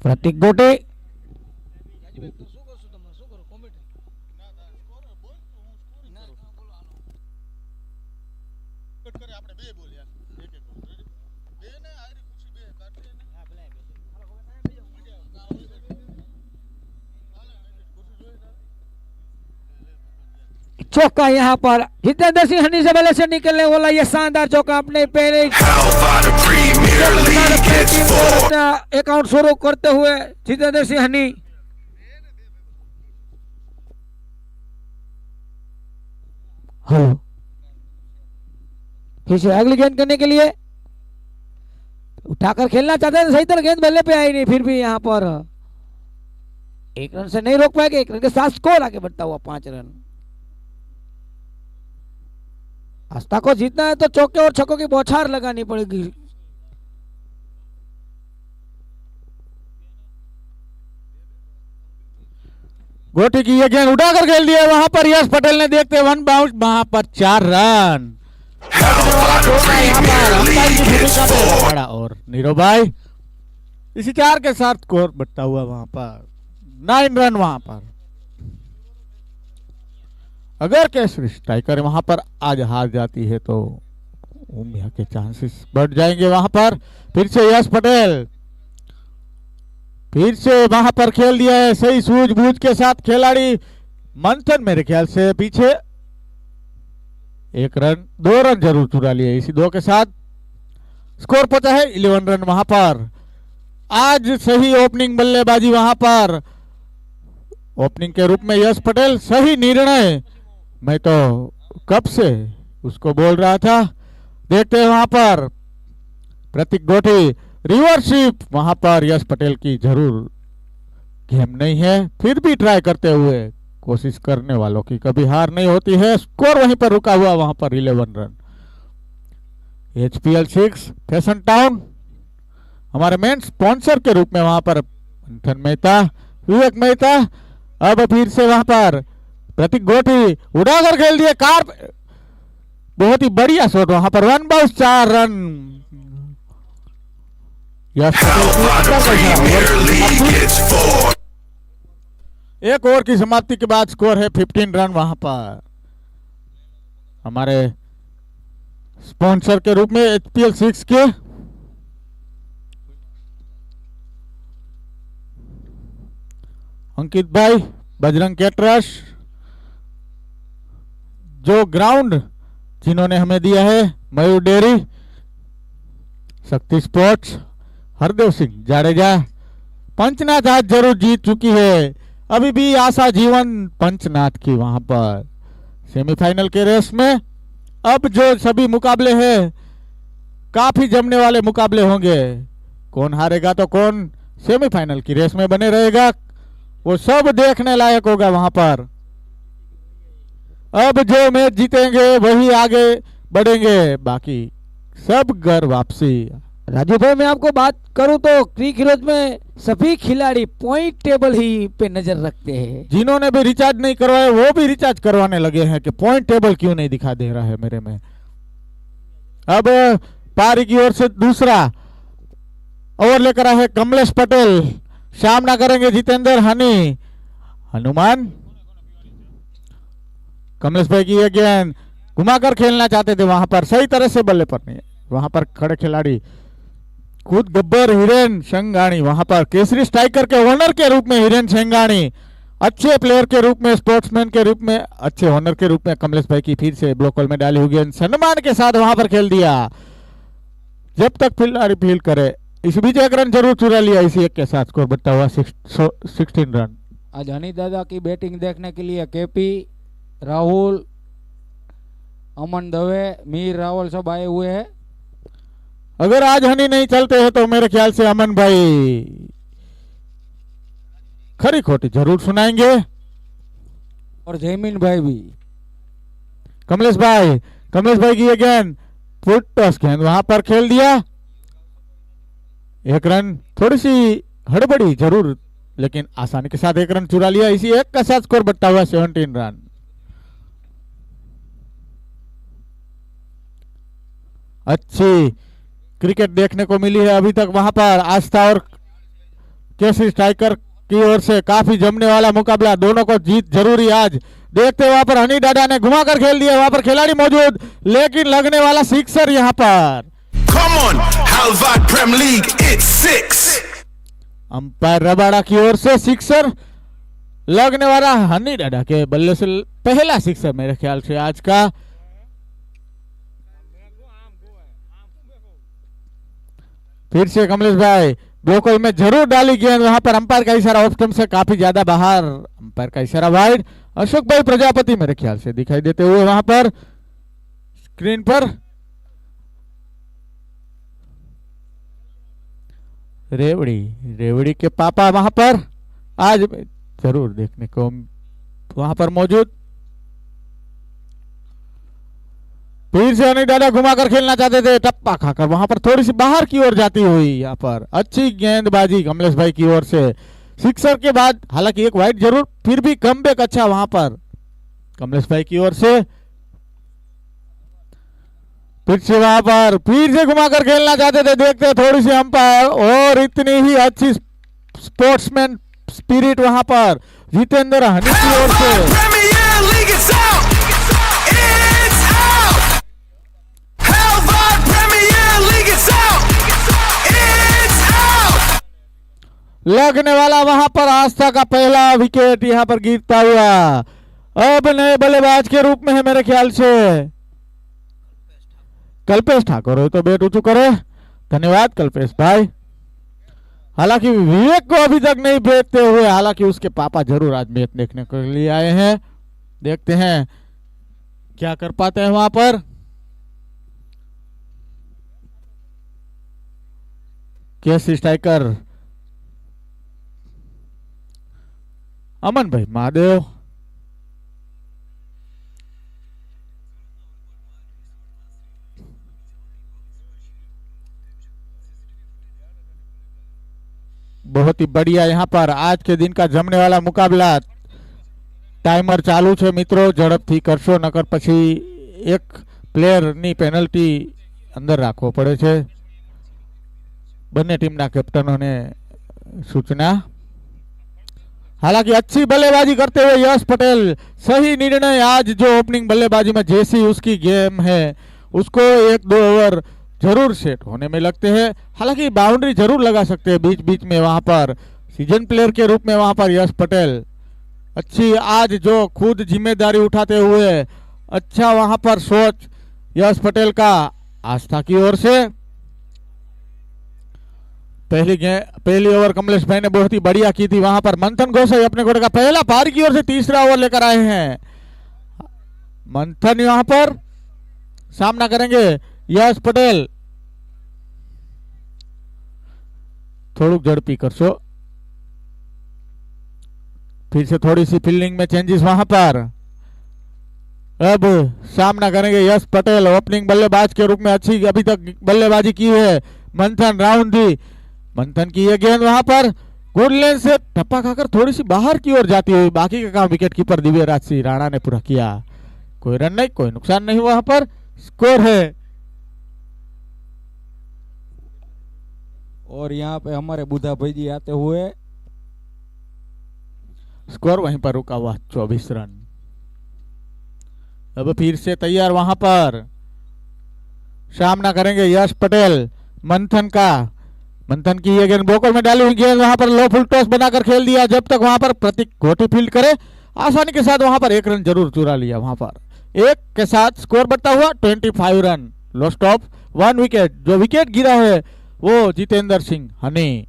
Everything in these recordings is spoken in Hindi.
प्रतीक गोटे चौका यहाँ पर जितेंद्र सिंह हनी से बल्ले से निकलने वाला ये शानदार चौका अपने पहले अकाउंट शुरू करते हुए जितेंद्र सिंह हनी। हेलो फिर से अगली गेंद करने के लिए उठाकर खेलना चाहते थे, सही तरह गेंद बल्ले पे आई नहीं, फिर भी यहाँ पर एक रन से नहीं रोक पाएंगे। एक रन के साथ स्कोर आगे बढ़ता हुआ 5 रन। आस्था को जीतना है तो चौके और छक्कों की बौछार लगानी पड़ेगी। गोटी की ये गेंद उठाकर खेल दिया वहां पर यश पटेल ने, देखते वन बाउंस, वहां पर 4 रन। और नीरव भाई इसी 4 के साथ स्कोर बढ़ता हुआ वहां पर 9 रन। वहां पर अगर केसरी स्ट्राइकर वहां पर आज हार जाती है तो उम्मीद के चांसेस बढ़ जाएंगे। वहां पर फिर से यश पटेल फिर से वहां पर खेल दिया है, सही सूझबूझ के साथ खिलाड़ी मंथन मेरे ख्याल से पीछे 1 रन 2 रन जरूर चुरा लिए। इसी 2 के साथ स्कोर पहुंचा है 11 रन। वहां पर आज सही ओपनिंग बल्लेबाजी, वहां पर ओपनिंग के रूप में यश पटेल, सही निर्णय, मैं तो कब से उसको बोल रहा था। देखते हैं वहां पर प्रतीक गोटी रिवर्सिप, वहां पर यश पटेल की जरूर गेम नहीं है, फिर भी ट्राई करते हुए कोशिश करने वालों की कभी हार नहीं होती है। स्कोर वहीं पर रुका हुआ, वहां पर 11 रन। HPL 6 फैशन टाउन हमारे मेन स्पॉन्सर के रूप में वहां पर मंथन मेहता, विवेक मेहता। अब फिर से वहां पर प्रतीक गोटी उड़ाकर खेल दिए, कार बहुत ही बढ़िया शॉट, वहां पर 1 बाउंस 4 रन। एक ओवर की समाप्ति के बाद स्कोर है 15 रन। वहां पर हमारे स्पॉन्सर के रूप में HPL 6 के अंकित भाई, बजरंग कैटरस, जो ग्राउंड जिन्होंने हमें दिया है मयूर डेयरी, शक्ति स्पोर्ट्स, हरदेव सिंह जाडेजा। पंचनाथ आज जरूर जीत चुकी है, अभी भी आशा जीवन पंचनाथ की वहां पर सेमीफाइनल के रेस में। अब जो सभी मुकाबले हैं काफी जमने वाले मुकाबले होंगे, कौन हारेगा तो कौन सेमीफाइनल की रेस में बने रहेगा वो सब देखने लायक होगा वहां पर। अब जो मैच जीतेंगे वही आगे बढ़ेंगे, बाकी सब घर वापसी। राजू भाई मैं आपको बात करूं तो क्रिक हीरोज में सभी खिलाड़ी पॉइंट टेबल ही पे नजर रखते हैं। जिन्होंने भी रिचार्ज नहीं करवाया वो भी रिचार्ज करवाने लगे हैं कि पॉइंट टेबल क्यों नहीं दिखा दे रहा है मेरे में। अब पारी की ओर से दूसरा ओवर लेकर आए कमलेश पटेल, सामना करेंगे जितेंद्र हनी। हनुमान कमलेश भाई की ये गेंद घुमाकर खेलना चाहते थे, वहां पर सही तरह से बल्ले पर नहीं, वहां पर खड़े खिलाड़ी खुद गब्बर हिरेन शेंगानी, वहां पर केसरी स्ट्राइकर के ओनर के रूप में हिरेन शेंगानी, अच्छे प्लेयर के रूप में, स्पोर्ट्समैन के रूप में, अच्छे ओनर के रूप में कमलेश भाई की फिर से ब्लॉक में डाली हुई गेंद सम्मान के साथ वहां पर खेल दिया। जब तक खिलाड़ी फील करे, इस बीच 1 रन जरूर चुरा लिया, इसी 1 के साथ स्कोर बढ़ता हुआ 16 रन। आज हनी दादा की बैटिंग देखने के लिए केपी, राहुल, अमन दवे, मीर रावल सब आए हुए हैं। अगर आज हनी नहीं चलते हैं तो मेरे ख्याल से अमन भाई खरी खोटी जरूर सुनाएंगे, और जयमीन भाई भी। कमलेश भाई की ये गेंद फुट टॉस गेंद वहां पर खेल दिया, 1 रन, थोड़ी सी हड़बड़ी जरूर लेकिन आसानी के साथ 1 रन चुरा लिया, इसी 1 का साथ स्कोर बढ़ता हुआ 17 रन। अच्छी क्रिकेट देखने को मिली है अभी तक वहां पर। आस्था और केसी स्ट्राइकर की ओर से काफी जमने वाला मुकाबला, दोनों को जीत जरूरी आज। देखते वहां पर हनी डाडा ने घुमाकर खेल दिया, वहां पर खिलाड़ी मौजूद, लेकिन लगने वाला सिक्सर यहां पर। Come on, Halvad Prem League, it's 6. Umpire Rabada की ओर से सिक्सर लगने वाला हनी डाडा के बल्ले से पहला सिक्सर मेरे ख्याल से आज का। फिर से कमलेश भाई गोकुल में जरूर डाली गेंद, वहां पर अंपायर का इशारा ऑफ स्टंप से काफी ज्यादा बाहर, अंपायर का इशारा वाइड। अशोक भाई प्रजापति मेरे ख्याल से दिखाई देते हुए वहां पर स्क्रीन पर। रेवड़ी के पापा वहां पर आज जरूर देखने को वहां पर मौजूद। फिर से हनी डाडा घुमाकर खेलना चाहते थे, टप्पा खाकर वहां पर थोड़ी सी बाहर की ओर जाती हुई यहाँ पर अच्छी गेंदबाजी कमलेश भाई की ओर से। सिक्सर के बाद हालांकि एक वाइड जरूर, फिर भी कमबैक अच्छा वहां पर कमलेश भाई की ओर से। फिर से वहां पर फिर से घुमाकर खेलना चाहते थे, देखते थोड़ी सी अंपायर और इतनी ही अच्छी स्पोर्ट्समैन स्पिरिट वहां पर जितेंद्र हनी की ओर से। Premier League, it's out. It's out. Halvad Premier League, it's out. It's out. लगने वाला वहां पर आस्था का पहला विकेट यहां पर गिरता हुआ। अब नए बल्लेबाज के रूप में है मेरे ख्याल से कल्पेश ठाकुर हो तो बैट ऊंचू करे। धन्यवाद कल्पेश भाई। हालांकि विवेक को अभी तक नहीं भेजते हुए, हालांकि उसके पापा जरूर आज मैच देखने के लिए आए हैं। देखते हैं क्या कर पाते हैं वहां पर। कैसी स्ट्राइकर अमन भाई महादेव। बहुत ही बढ़िया यहाँ पर आज के दिन का जमने वाला मुकाबला। टाइमर चालू है मित्रों, झड़पथी करशो नकर पछी एक प्लेयर नी पेनल्टी अंदर राखવો પડે છે। બંને ટીમના કેપ્ટનોને सूचना। हालांकि अच्छी बल्लेबाजी करते हुए यश पटेल, सही निर्णय। आज जो ओपनिंग बल्लेबाजी में जैसी उसकी गेम है उसको 1-2 ओवर जरूर सेट होने में लगते हैं। हालांकि बाउंड्री जरूर लगा सकते हैं बीच बीच में वहां पर। सीजन प्लेयर के रूप में वहां पर यश पटेल अच्छी आज जो खुद जिम्मेदारी उठाते हुए अच्छा वहां पर सोच यश पटेल का आस्था की ओर से। पहली ओवर कमलेश भाई ने बहुत ही बढ़िया की थी। वहां पर मंथन गोसाई अपने घोड़े का पहला पारी की ओर से तीसरा ओवर लेकर आए हैं। मंथन यहां पर सामना करेंगे यश पटेल। थोड़ुक झड़पी करशो। फिर से थोड़ी सी फील्डिंग में चेंजेस वहां पर। अब सामना करेंगे यश पटेल, ओपनिंग बल्लेबाज के रूप में अच्छी अभी तक बल्लेबाजी की है। मंथन राउंड दी, मंथन की यह गेंद वहां पर गुड लेन से टप्पा खाकर थोड़ी सी बाहर की ओर जाती हुई। बाकी का काम विकेट कीपर दिव्यराज सिंह राणा ने पूरा किया। कोई रन नहीं, कोई नुकसान नहीं, वहां पर स्कोर है। और यहाँ पे हमारे बुधा भाई जी आते हुए स्कोर वहीं पर रुका हुआ 24 रन। अब फिर से तैयार वहां पर सामना करेंगे यश पटेल मंथन का। मंथन की ये गेंद बोकर में डाली हुई गेंद वहां पर लो फुल टॉस बनाकर खेल दिया। जब तक वहां पर प्रतीक घोटी फील्ड करे आसानी के साथ वहां पर 1 रन जरूर चुरा लिया। वहां पर 1 के साथ स्कोर बढ़ता हुआ 25 रन। Lost of 1 wicket. जो विकेट गिरा है वो जितेंद्र सिंह हनी।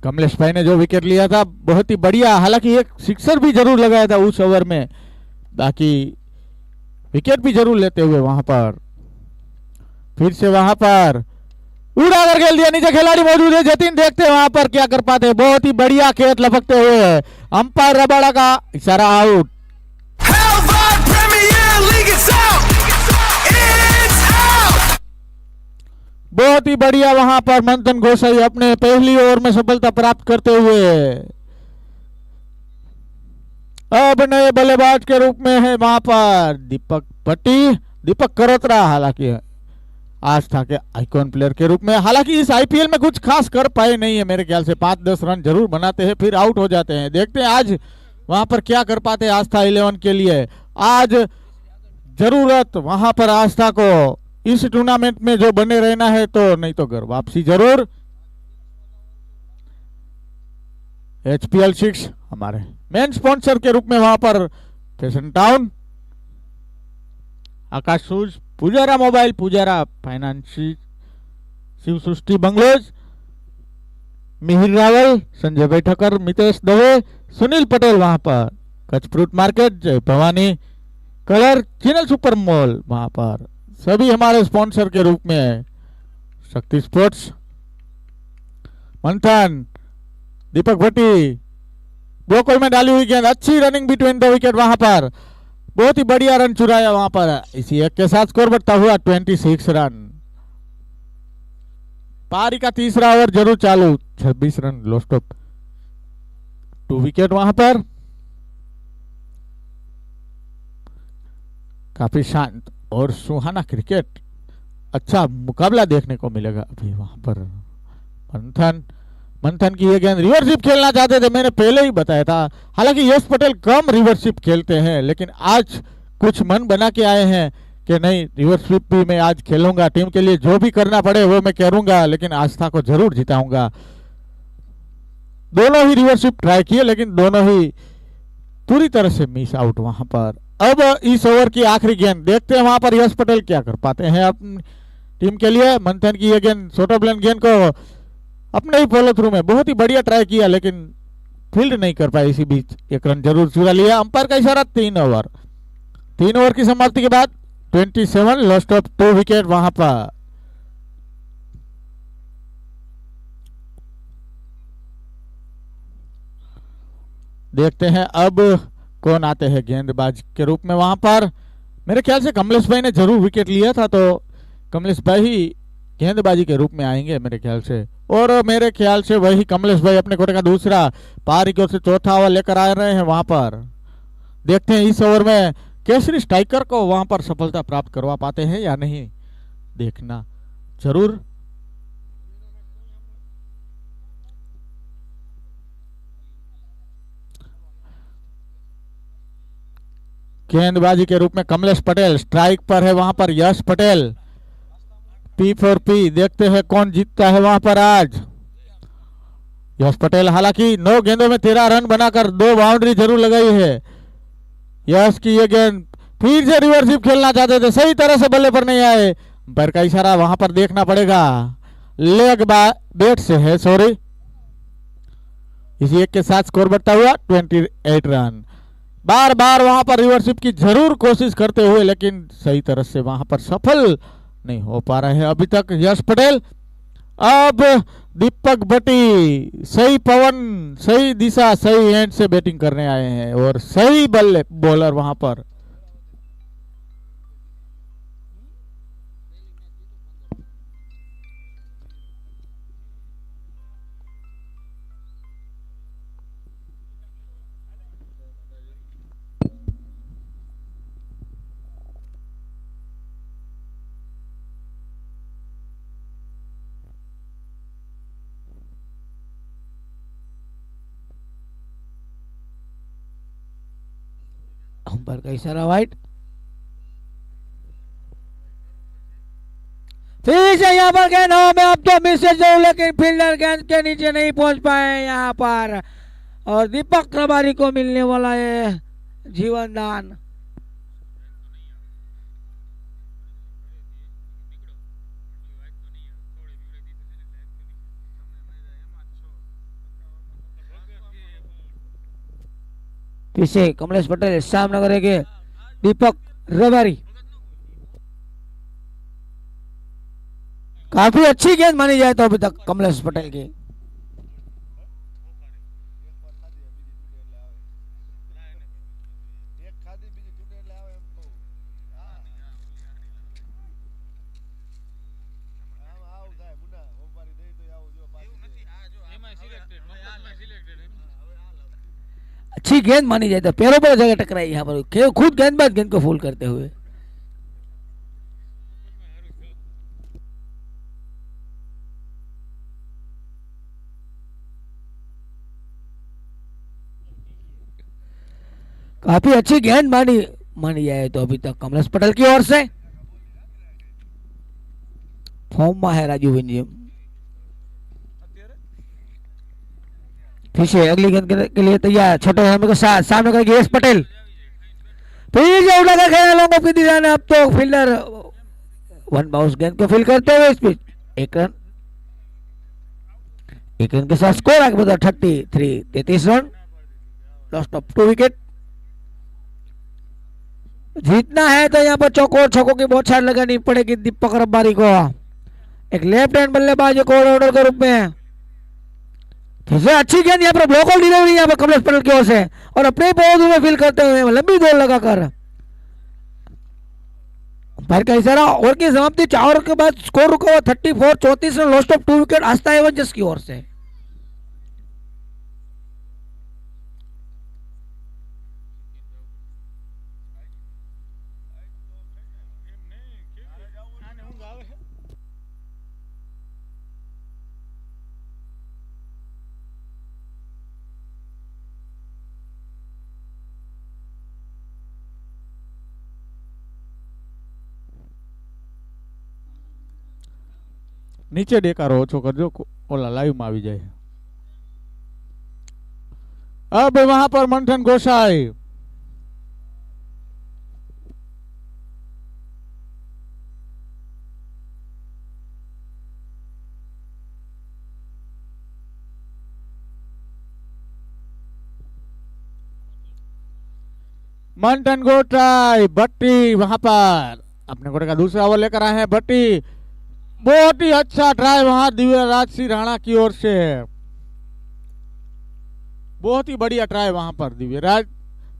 कमलेश भाई ने जो विकेट लिया था बहुत ही बढ़िया। हालांकि एक सिक्सर भी जरूर लगाया था उस ओवर में, बाकी विकेट भी जरूर लेते हुए वहां पर फिर से वहां पर उड़ा कर खेल दिया। नीचे खिलाड़ी मौजूद है जतिन, देखते हैं वहां पर क्या कर पाते हैं। बहुत ही बढ़िया खेत लपकते हुए अंपायर रबाड़ा का इशारा out. Halvad Premier League, it's out. It's out. बहुत ही बढ़िया वहां पर मंथन गोसाई अपने पहली ओवर में सफलता प्राप्त करते हुए अब नए बल्लेबाज के रूप में है वहां पर दीपक भट्टी। दीपक करोत्रा हालांकि आस्था के आइकॉन प्लेयर के रूप में, हालांकि इस आईपीएल में कुछ खास कर पाए नहीं है मेरे ख्याल से। 5-10 रन जरूर बनाते हैं फिर आउट हो जाते हैं। देखते हैं आज वहां पर क्या कर पाते हैं आस्था 11 के लिए। आज जरूरत वहां पर आस्था को इस टूर्नामेंट में जो बने रहना है, तो नहीं तो घर वापसी जरूर। HPL 6 हमारे मेन स्पॉन्सर के रूप में वहां पर फैशन टाउन, आकाश शूज, पुजारा मोबाइल, पुजारा फाइनेंसी, शिव सृष्टि बंगलोज, मिहिर रावल, संजय बैठकर, मितेश दवे, सुनील पटेल वहां पर, कच्छ फ्रूट मार्केट, जय भवानी कलर, चिनल सुपर मॉल वहां पर सभी हमारे स्पॉन्सर के रूप में है। शक्ति स्पोर्ट्स, मंथन, दीपक भट्टी, ब्रोकल में डाली हुई गेंद, अच्छी रनिंग बिटवीन द विकेट, वहां पर बहुत ही बढ़िया रन चुराया वहां पर। इसी एक के साथ स्कोर बढ़ता हुआ 26 रन। पारी का तीसरा ओवर जरूर चालू, 26 रन लो स्टॉप, 2 विकेट वहां पर। काफी शांत और सुहाना क्रिकेट, अच्छा मुकाबला देखने को मिलेगा अभी वहां पर। मंथन की ये गेंद, रिवर्सिप खेलना चाहते थे, मैंने पहले ही बताया था। हालांकि यश पटेल कम रिवर्सिप खेलते हैं, लेकिन आज कुछ मन बना के आए हैं कि नहीं रिवर्सिप भी मैं आज खेलूंगा, टीम के लिए जो भी करना पड़े वो मैं करूंगा, लेकिन आस्था को जरूर जिताऊंगा। दोनों ही रिवर्सिप ट्राई किए, लेकिन दोनों ही पूरी तरह से मिस आउट वहां पर। अब इस ओवर की आखिरी गेंद, देखते हैं वहां पर यश पटेल क्या कर पाते हैं अपनी टीम के लिए। मंथन की ये गेंद, शॉर्ट ऑफ लेन गेंद को अपने ही फॉलो थ्रू में बहुत ही बढ़िया ट्राई किया, लेकिन फील्ड नहीं कर पाए। इसी बीच 1 रन जरूर चुरा लिया। अंपायर का इशारा 3 ओवर की समाप्ति के बाद 27 लॉस्ट ऑफ 2 विकेट वहां पर। देखते हैं अब कौन आते हैं गेंदबाज के रूप में वहां पर। मेरे ख्याल से कमलेश भाई ने जरूर विकेट लिया था, तो कमलेश भाई ही गेंदबाजी के रूप में आएंगे मेरे ख्याल से। और मेरे ख्याल से वही कमलेश भाई अपने कोटे का दूसरा, पारी की ओर से चौथा ओवर लेकर आ रहे हैं वहां पर। देखते हैं इस ओवर में केसरी स्ट्राइकर को वहां पर सफलता प्राप्त करवा पाते हैं या नहीं, देखना जरूर। गेंदबाजी के रूप में कमलेश पटेल, स्ट्राइक पर है वहां पर यश पटेल। P for P, देखते हैं कौन जीतता है वहां पर आज। यश पटेल हालांकि 9 गेंदों में 13 रन बनाकर 2 बाउंड्री जरूर लगाई है। यश की ये गेंद, फिर से रिवर्सिप खेलना चाहते थे, सही तरह से बल्ले पर नहीं आए। अंपायर का इशारा वहां पर देखना पड़ेगा, लेग बैट से है, सॉरी। इसी एक के साथ स्कोर बढ़ता हुआ 28 रन। बार बार वहां पर रिवर्सिप की जरूर कोशिश करते हुए, लेकिन सही तरह से वहां पर सफल नहीं हो पा रहे हैं अभी तक यश पटेल। अब दीपक भट्टी, सही पवन, सही दिशा, सही एंड से बैटिंग करने आए हैं और सही बॉलर वहां पर। अंपायर का इशारा वाइड। फिर से यहाँ पर गेंद हवा में, अब तो मिसेज जरूर, लेकिन फील्डर गेंद के नीचे नहीं पहुंच पाए यहाँ पर, और दीपक रबारी को मिलने वाला है जीवन दान। पीछे कमलेश पटेल सामने करेंगे दीपक रबारी। काफी अच्छी गेंद मानी जाए तो अभी तक कमलेश पटेल की। अच्छी गेंद मानी जाए तो पैरों पर जगह टकराई यहाँ पर, खुद गेंदबाज गेंद को फूल करते हुए। काफी अच्छी गेंद मानी जाए तो अभी तक कमलेश पटेल की ओर से। फॉर्म में है राजू विंजियम। फिर से अगली गेंद के लिए तैयार, छोटे समय के साथ सामने करेंगे यश पटेल। फिर से उठाकर खेलना लॉन्ग ऑफ की दिशा में। अब तो फील्डर वन बाउंस गेंद को फील करते हुए स्पीड एक रन के साथ स्कोर आगे बढ़ा 33 रन, लॉस्ट ऑफ 2 विकेट। जीतना है तो यहाँ पर चौकों की बौछार लगानी पड़ेगी दीपक रबारी को। एक लेफ्ट हैंड बल्लेबाज एक ऑलराउंडर के रूप में। फिर से अच्छी गेंद यहाँ पर ब्लॉक डिलीवरी यहाँ पर कमलेश पटेल की ओर से और अपने पौधों में फील करते हुए लंबी दौड़ लगाकर अंपायर का इशारा। ओवर की समाप्ति 4 ओवर के बाद स्कोर रुका हुआ 34 run, lost of 2 wicket Aastha Avengers की ओर से। नीचे डेकारो ओछो करजो, ओला लाइव में आवी जाए। अब वहां पर मंथन गोसाई भट्टी वहां पर अपने कोटे का दूसरा ओवर लेकर आए हैं। भट्टी बहुत ही अच्छा ट्राई वहां दिव्य राज सिंह राणा की ओर से, बहुत ही बढ़िया ट्राई वहां पर। दिव्य राज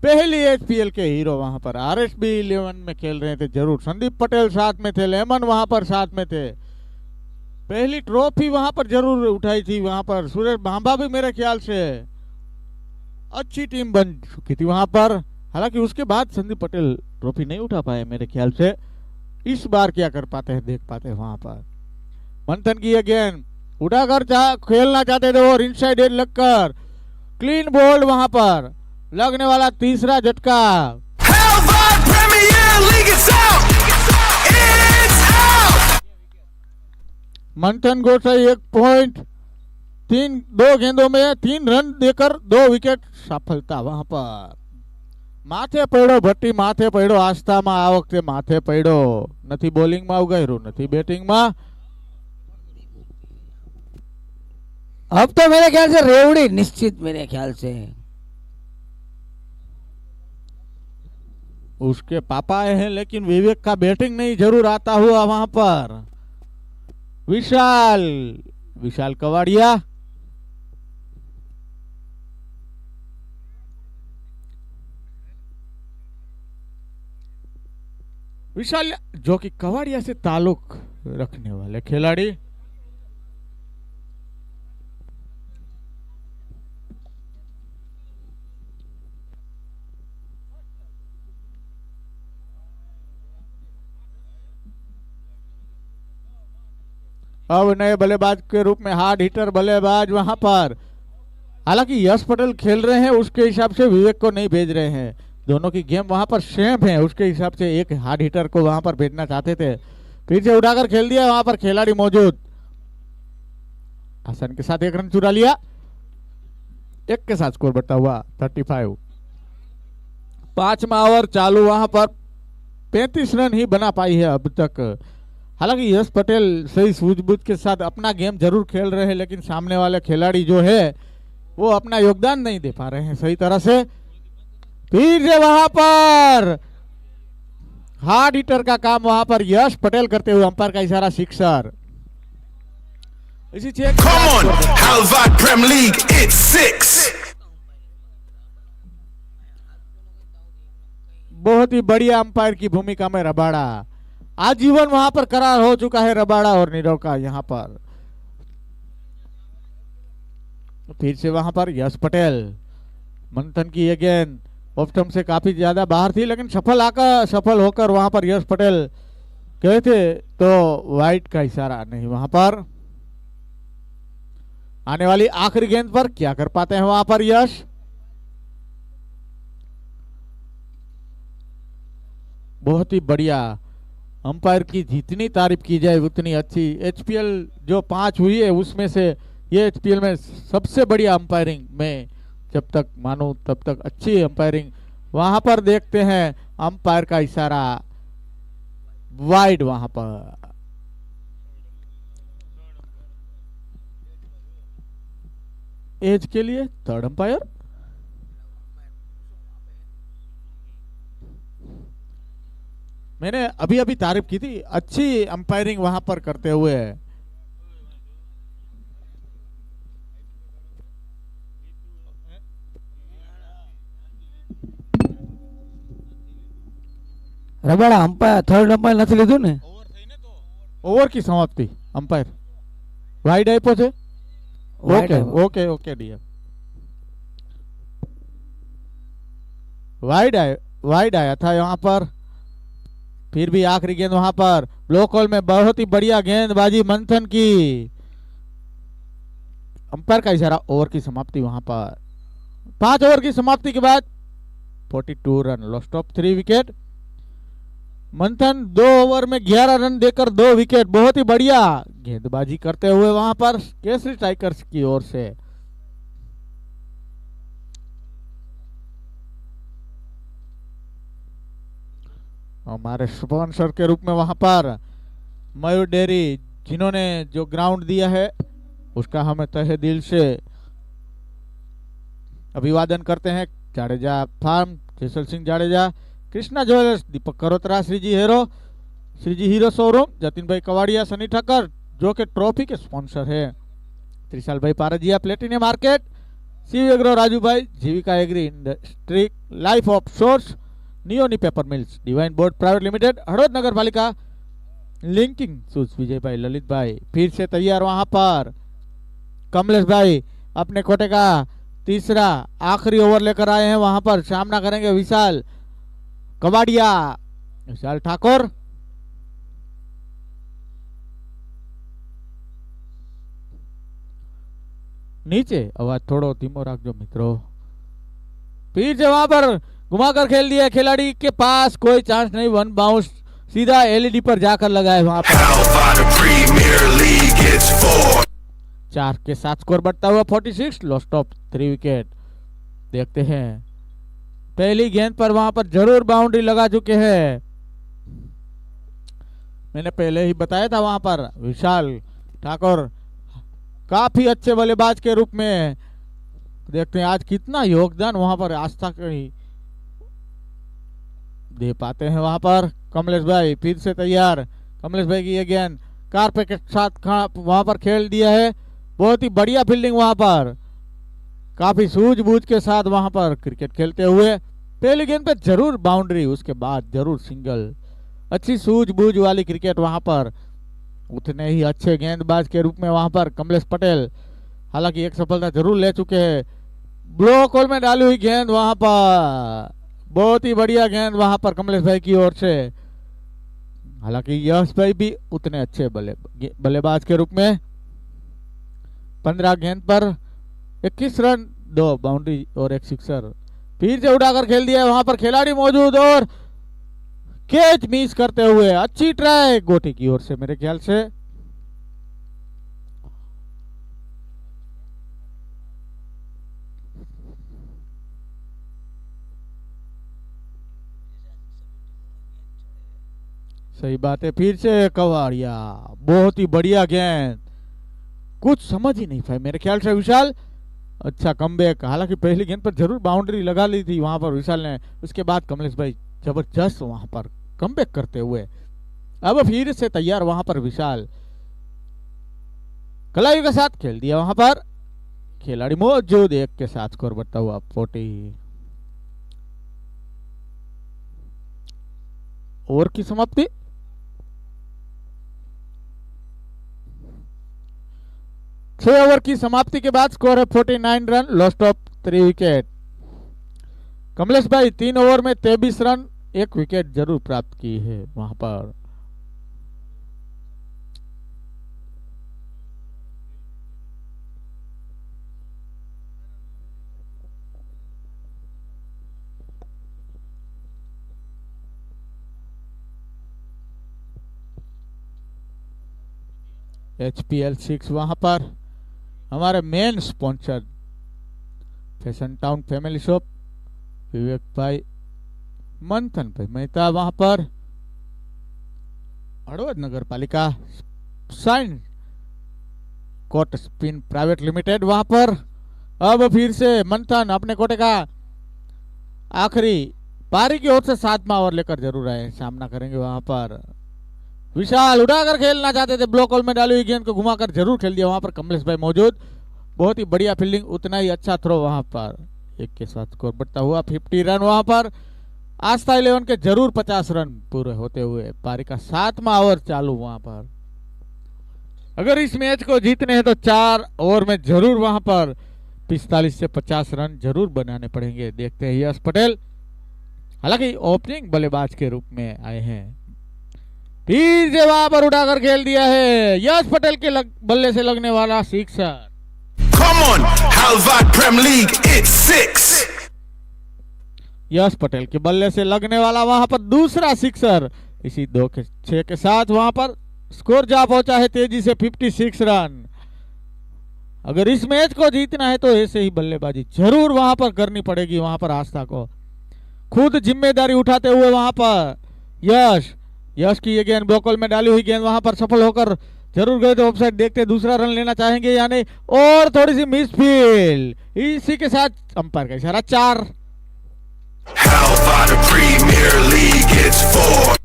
पहली एचपीएल के हीरो वहां पर आरएसबी 11 में खेल रहे थे। जरूर संदीप पटेल साथ में थे, लेमन वहां पर साथ में थे। पहली ट्रॉफी वहां पर जरूर उठाई थी वहां पर। सुरेश भांबा भी मेरे ख्याल से अच्छी टीम बन चुकी थी वहां पर। हालांकि उसके बाद संदीप पटेल ट्रॉफी नहीं उठा पाए मेरे ख्याल से। इस बार क्या कर पाते हैं, देख पाते हैं वहां पर। मंथन की गेंद उठाकर खेलना चाहते थे और इनसाइड एज लगकर क्लीन बोल्ड वहां पर लगने वाला तीसरा झटका। मंथन गोसाई 1 पॉइंट 2 गेंदों में 3 रन देकर 2 विकेट सफलता वहां पर। माथे पड़ो भट्टी, माथे पड़ो आस्था में। आ वखते माथे पड़ो नहीं, बोलिंग में उगायरू नहीं, बैटिंग में। अब तो मेरे ख्याल से रेवड़ी निश्चित, मेरे ख्याल से उसके पापा आए हैं, लेकिन विवेक का बैटिंग नहीं जरूर आता हुआ वहां पर। विशाल कवाड़िया जो कि कवाड़िया से ताल्लुक रखने वाले खिलाड़ी। अब नए बल्लेबाज के रूप में हार्ड हिटर बल्लेबाज वहां पर। हालांकि यश पटेल खेल रहे हैं, उसके हिसाब से विवेक को नहीं भेज रहे हैं। दोनों की गेम वहां पर सेम है, उसके हिसाब से एक हार्ड हिटर को वहां पर भेजना चाहते थे। फिर से उठाकर खेल दिया, वहां पर खिलाड़ी मौजूद। आसान के साथ 1 रन चुरा लिया। 1 के साथ स्कोर बढ़ता हुआ 35। 5वां ओवर चालू, वहां पर 35 रन ही बना पाई है अब तक। हालांकि यश पटेल सही सूझबूझ के साथ अपना गेम जरूर खेल रहे हैं, लेकिन सामने वाले खिलाड़ी जो है वो अपना योगदान नहीं दे पा रहे हैं सही तरह से। फिर से वहां पर हार्ड हिटर का काम वहां पर यश पटेल करते हुए, अंपायर का इशारा सिक्सर। इसी Come on, Halvad Prem League, it's 6. बहुत ही बढ़िया अंपायर की भूमिका में रबाड़ा। आजीवन वहां पर करार हो चुका है रबाड़ा और नीरव का यहाँ पर। फिर से वहां पर यश पटेल। मंथन की ये गेंद ऑफ स्टंप से काफी ज्यादा बाहर थी, लेकिन सफल होकर वहां पर यश पटेल गए थे तो वाइट का इशारा नहीं वहां पर। आने वाली आखिरी गेंद पर क्या कर पाते हैं वहां पर यश। बहुत ही बढ़िया। अंपायर की जितनी तारीफ की जाए उतनी अच्छी। एचपीएल जो 5 हुई है उसमें से ये एचपीएल में सबसे बढ़िया अंपायरिंग में जब तक मानो तब तक अच्छी अंपायरिंग। वहां पर देखते हैं अंपायर का इशारा, वाइड वहां पर। एज के लिए थर्ड अंपायर। मैंने अभी अभी तारीफ की थी, अच्छी अंपायरिंग वहां पर करते हुए। રબાડા અમ્પાયર થર્ડ અમ્પાયર નથી લીધું ને? ઓવર की समाप्ति अंपायर वाइड आप्यो છે। Wide ओके आप्यो। ओके ओके डीएम वाइड आया था यहाँ पर। फिर भी आखिरी गेंद वहां पर ब्लॉक होल में बहुत ही बढ़िया गेंदबाजी मंथन की। अंपायर का इशारा, ओवर की समाप्ति वहां पर। 5 ओवर की समाप्ति के बाद 42 रन, लॉस्ट ऑफ 3 विकेट। मंथन 2 ओवर में 11 रन देकर 2 विकेट। बहुत ही बढ़िया गेंदबाजी करते हुए वहां पर केसरी टाइगर्स की ओर से। हमारे स्पॉन्सर के रूप में वहां पर मयूर डेयरी, जिन्होंने जो ग्राउंड दिया है उसका हमें तहे दिल से अभिवादन करते हैं। जाडेजा फार्म, जैसल सिंह जाडेजा, कृष्णा ज्वेलर्स, दीपक करोत्रा, श्रीजी हीरो शोरूम, जतिन भाई कवाड़िया, सनी ठक्कर जो कि ट्रॉफी के स्पॉन्सर है, त्रिशाल भाई Parjiya, platinum market, Shiv agro Raju भाई, Jeevika agri industry, life of source, Niyoni paper mills, divine board private limited, Hadod नगर पालिका, लिंकिंग शूज, विजय भाई, ललित भाई। फिर से तैयार वहां पर कमलेश भाई अपने कोटे का तीसरा आखिरी ओवर लेकर आए हैं। वहां पर सामना करेंगे विशाल कवाड़िया, विशाल ठाकुर। नीचे आवाज थोड़ो धीमो रखो मित्रों। फिर से वहां पर घुमाकर खेल दिया, खिलाड़ी के पास कोई चांस नहीं, वन बाउंस सीधा एलईडी पर जाकर लगाए वहां पर। Alvada Premier League, it's 4. 4 के साथ स्कोर बढ़ता हुआ 46, लॉस्ट ऑफ 3 विकेट। देखते हैं, पहली गेंद पर वहां पर जरूर बाउंड्री लगा चुके हैं। मैंने पहले ही बताया था वहां पर विशाल ठाकुर काफी अच्छे बल्लेबाज के रूप में। देखते हैं आज कितना योगदान वहां पर आज तक दे पाते हैं। वहां पर कमलेश भाई फिर से तैयार। कमलेश भाई की ये गेंद कारपे के साथ वहां पर खेल दिया है। बहुत ही बढ़िया फील्डिंग वहां पर, काफी सूझबूझ के साथ वहां पर क्रिकेट खेलते हुए। पहली गेंद पे जरूर बाउंड्री, उसके बाद जरूर सिंगल। अच्छी सूझबूझ वाली क्रिकेट वहां पर। उतने ही अच्छे गेंदबाज के रूप में वहां पर कमलेश पटेल हालांकि एक सफलता जरूर ले चुके हैं। ब्लॉक होल में डाली हुई गेंद वहां पर, बहुत ही बढ़िया गेंद वहां पर कमलेश भाई की ओर से। हालांकि यश भाई भी उतने अच्छे बल्लेबाज के रूप में। 15 गेंद पर 21 रन, 2 बाउंड्री और 1 सिक्सर। फिर से उड़ाकर खेल दिया, वहां पर खिलाड़ी मौजूद और कैच मिस करते हुए। अच्छी ट्राई गोटी की ओर से मेरे ख्याल से। सही बात है, फिर से कवाड़िया, बहुत ही बढ़िया गेंद। कुछ समझ ही नहीं पाए मेरे ख्याल से विशाल। अच्छा कमबैक, हालांकि पहली गेंद पर जरूर बाउंड्री लगा ली थी वहां पर विशाल ने। उसके बाद कमलेश भाई जबरदस्त वहां पर कमबैक करते हुए। अब फिर से तैयार वहां पर विशाल, कलाई के साथ खेल दिया वहां पर। खिलाड़ी मौजूद, 1 के साथ स्कोर बढ़ता हुआ 40। ओवर की समाप्ति। छह ओवर की समाप्ति के बाद स्कोर है 49 run, lost of 3 wicket. Kamlesh भाई 3 ओवर में 23 रन, 1 विकेट जरूर प्राप्त की है वहां पर। HPL 6 वहां पर हमारे main sponsor fashion town family shop, Vivek भाई, मंथन भाई मेहता वहां पर, हड़ौद नगर पालिका, sign coat spin private limited वहां पर। अब फिर से मंथन अपने कोटे का आखिरी पारी की ओर से 7वां ओवर लेकर जरूर आए, सामना करेंगे वहां पर। विशाल उड़ाकर खेलना चाहते थे, ब्लॉक होल में डाली हुई गेंद को घुमाकर जरूर खेल दिया वहां पर कमलेश भाई मौजूद। बहुत ही बढ़िया फील्डिंग, उतना ही अच्छा थ्रो वहां पर। एक के साथ स्कोर बढ़ता हुआ 50 रन वहां पर। आस्था 11 के जरूर 50 रन पूरे होते हुए पारी का 7वां ओवर चालू वहां पर। अगर इस मैच को जीतने हैं तो 4 ओवर में जरूर वहां पर 45 से 50 रन जरूर बनाने पड़ेंगे। देखते हैं यश पटेल, हालांकि ओपनिंग बल्लेबाज के रूप में आए हैं। फिर से वहां पर उड़ाकर खेल दिया है यश पटेल के बल्ले से लगने वाला sixer. Come on, Halvad Prem League, it's 6. यश पटेल के बल्ले से लगने वाला वहां पर दूसरा सिक्सर। इसी 2 के 6 के साथ वहां पर स्कोर जा पहुंचा है तेजी से 56 रन। अगर इस मैच को जीतना है तो ऐसे ही बल्लेबाजी जरूर वहां पर करनी पड़ेगी। वहां पर आस्था को खुद जिम्मेदारी उठाते हुए वहां पर यश की ये गेंद ब्लॉक होल में डाली हुई गेंद वहां पर सफल होकर जरूर गए तो ऑफसाइड। देखते दूसरा रन लेना चाहेंगे या नहीं, और थोड़ी सी मिसफील्ड। इसी के साथ अंपायर का इशारा 4। Halvad Premier League, it's 4.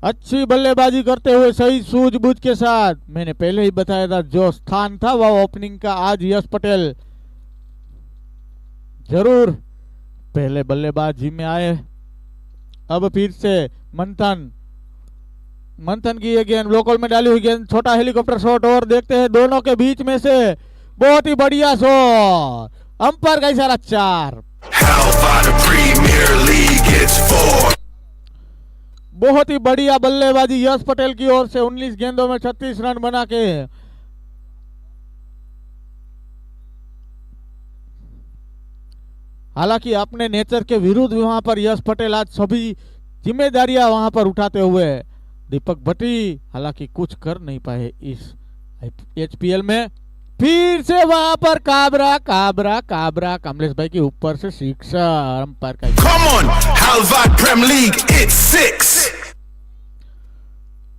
अच्छी बल्लेबाजी करते हुए सही सूझबूझ के साथ, मैंने पहले ही बताया था जो स्थान था वह ओपनिंग का, आज यश पटेल जरूर पहले बल्लेबाजी में आए। अब फिर से मंथन की ये गेंद ब्लॉक होल में डाली हुई गेंद, छोटा हेलीकॉप्टर शॉट, और देखते हैं दोनों के बीच में से बहुत ही बढ़िया शॉट। अंपायर का इशारा 4। Halvad Premier League, it's 4. बहुत ही बढ़िया बल्लेबाजी यश पटेल की ओर से 19 गेंदों में 36 रन बना के हालांकि अपने नेचर के विरुद्ध वहां पर यश पटेल आज सभी जिम्मेदारियां वहां पर उठाते हुए, दीपक भट्टी हालांकि कुछ कर नहीं पाए इस HPL में। फिर से वहां पर काबरा कमलेश भाई के ऊपर से सिक्सर। अंपायर का Come on, Halvad Prem League, it's 6.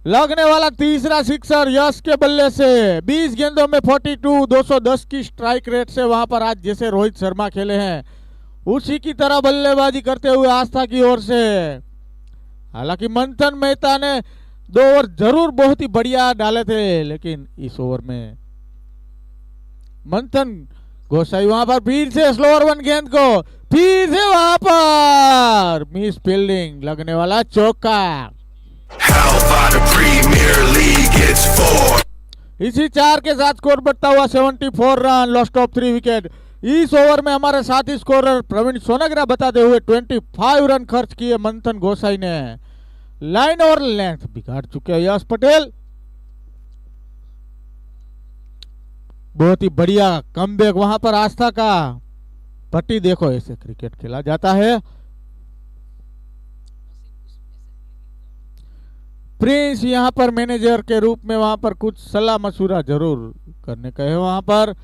लगने वाला तीसरा सिक्सर यश के बल्ले से। 20 गेंदों में 42, 210 की स्ट्राइक रेट से वहां पर आज जैसे रोहित शर्मा खेले हैं उसी की तरह बल्लेबाजी करते हुए आस्था की ओर से। हालांकि मंथन मेहता ने 2 ओवर जरूर बहुत ही बढ़िया डाले थे, लेकिन इस ओवर में मंथन गोसाई वहां पर फिर से स्लोअर वन गेंद को, फिर से वहां पर मिस फील्डिंग, लगने वाला चौका। Halvad Premier League, it's 4. इसी 4 के साथ स्कोर बढ़ता हुआ 74 रन, लॉस्ट ऑफ 3 विकेट। इस ओवर में हमारे साथी स्कोरर प्रवीण सोनग्रा बताते हुए 25 रन खर्च किए मंथन गोसाई ने। लाइन और लेंथ बिगाड़ चुके हैं यश पटेल। बहुत ही बढ़िया कमबैक वहां पर आस्था का। पट्टी देखो, ऐसे क्रिकेट खेला जाता है। प्रिंस यहां पर मैनेजर के रूप में वहां पर कुछ सलाह मशूरा जरूर करने का है वहां पर।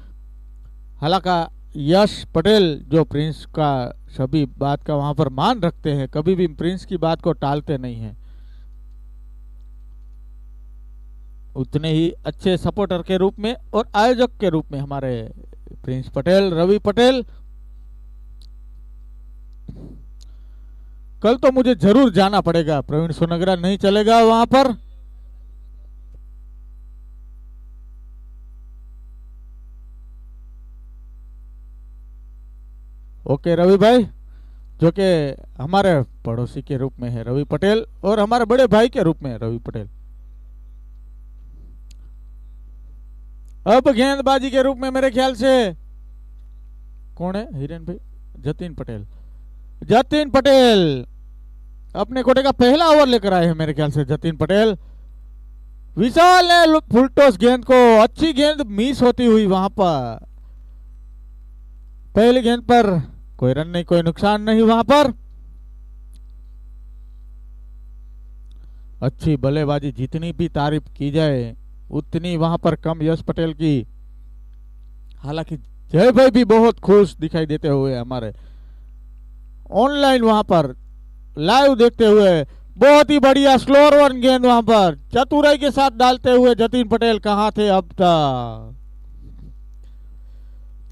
हालांकि यश पटेल जो प्रिंस का सभी बात का वहां पर मान रखते हैं, कभी भी प्रिंस की बात को टालते नहीं हैं, उतने ही अच्छे सपोर्टर के रूप में और आयोजक के रूप में हमारे प्रिंस पटेल, रवि पटेल। कल तो मुझे जरूर जाना पड़ेगा, प्रवीण सोनग्रा नहीं चलेगा वहां पर। ओके रवि भाई, जो कि हमारे पड़ोसी के रूप में है रवि पटेल और हमारे बड़े भाई के रूप में है रवि पटेल। अब गेंदबाजी के रूप में मेरे ख्याल से कौन है, हिरेन भाई, जतिन पटेल अपने कोटे का पहला ओवर लेकर आए हैं मेरे ख्याल से जतिन पटेल। विशाल ने फुलटॉस गेंद को, अच्छी गेंद मिस होती हुई वहां पर। पहली गेंद पर कोई रन नहीं, कोई नुकसान नहीं वहां पर। अच्छी बल्लेबाजी, जितनी भी तारीफ की जाए उतनी वहां पर कम यश पटेल की। हालांकि जय भाई भी बहुत खुश दिखाई देते हुए हमारे ऑनलाइन वहां पर लाइव देखते हुए। बहुत ही बढ़िया स्लोअर वन गेंद वहां पर चतुराई के साथ डालते हुए जतिन पटेल कहां थे अब तक।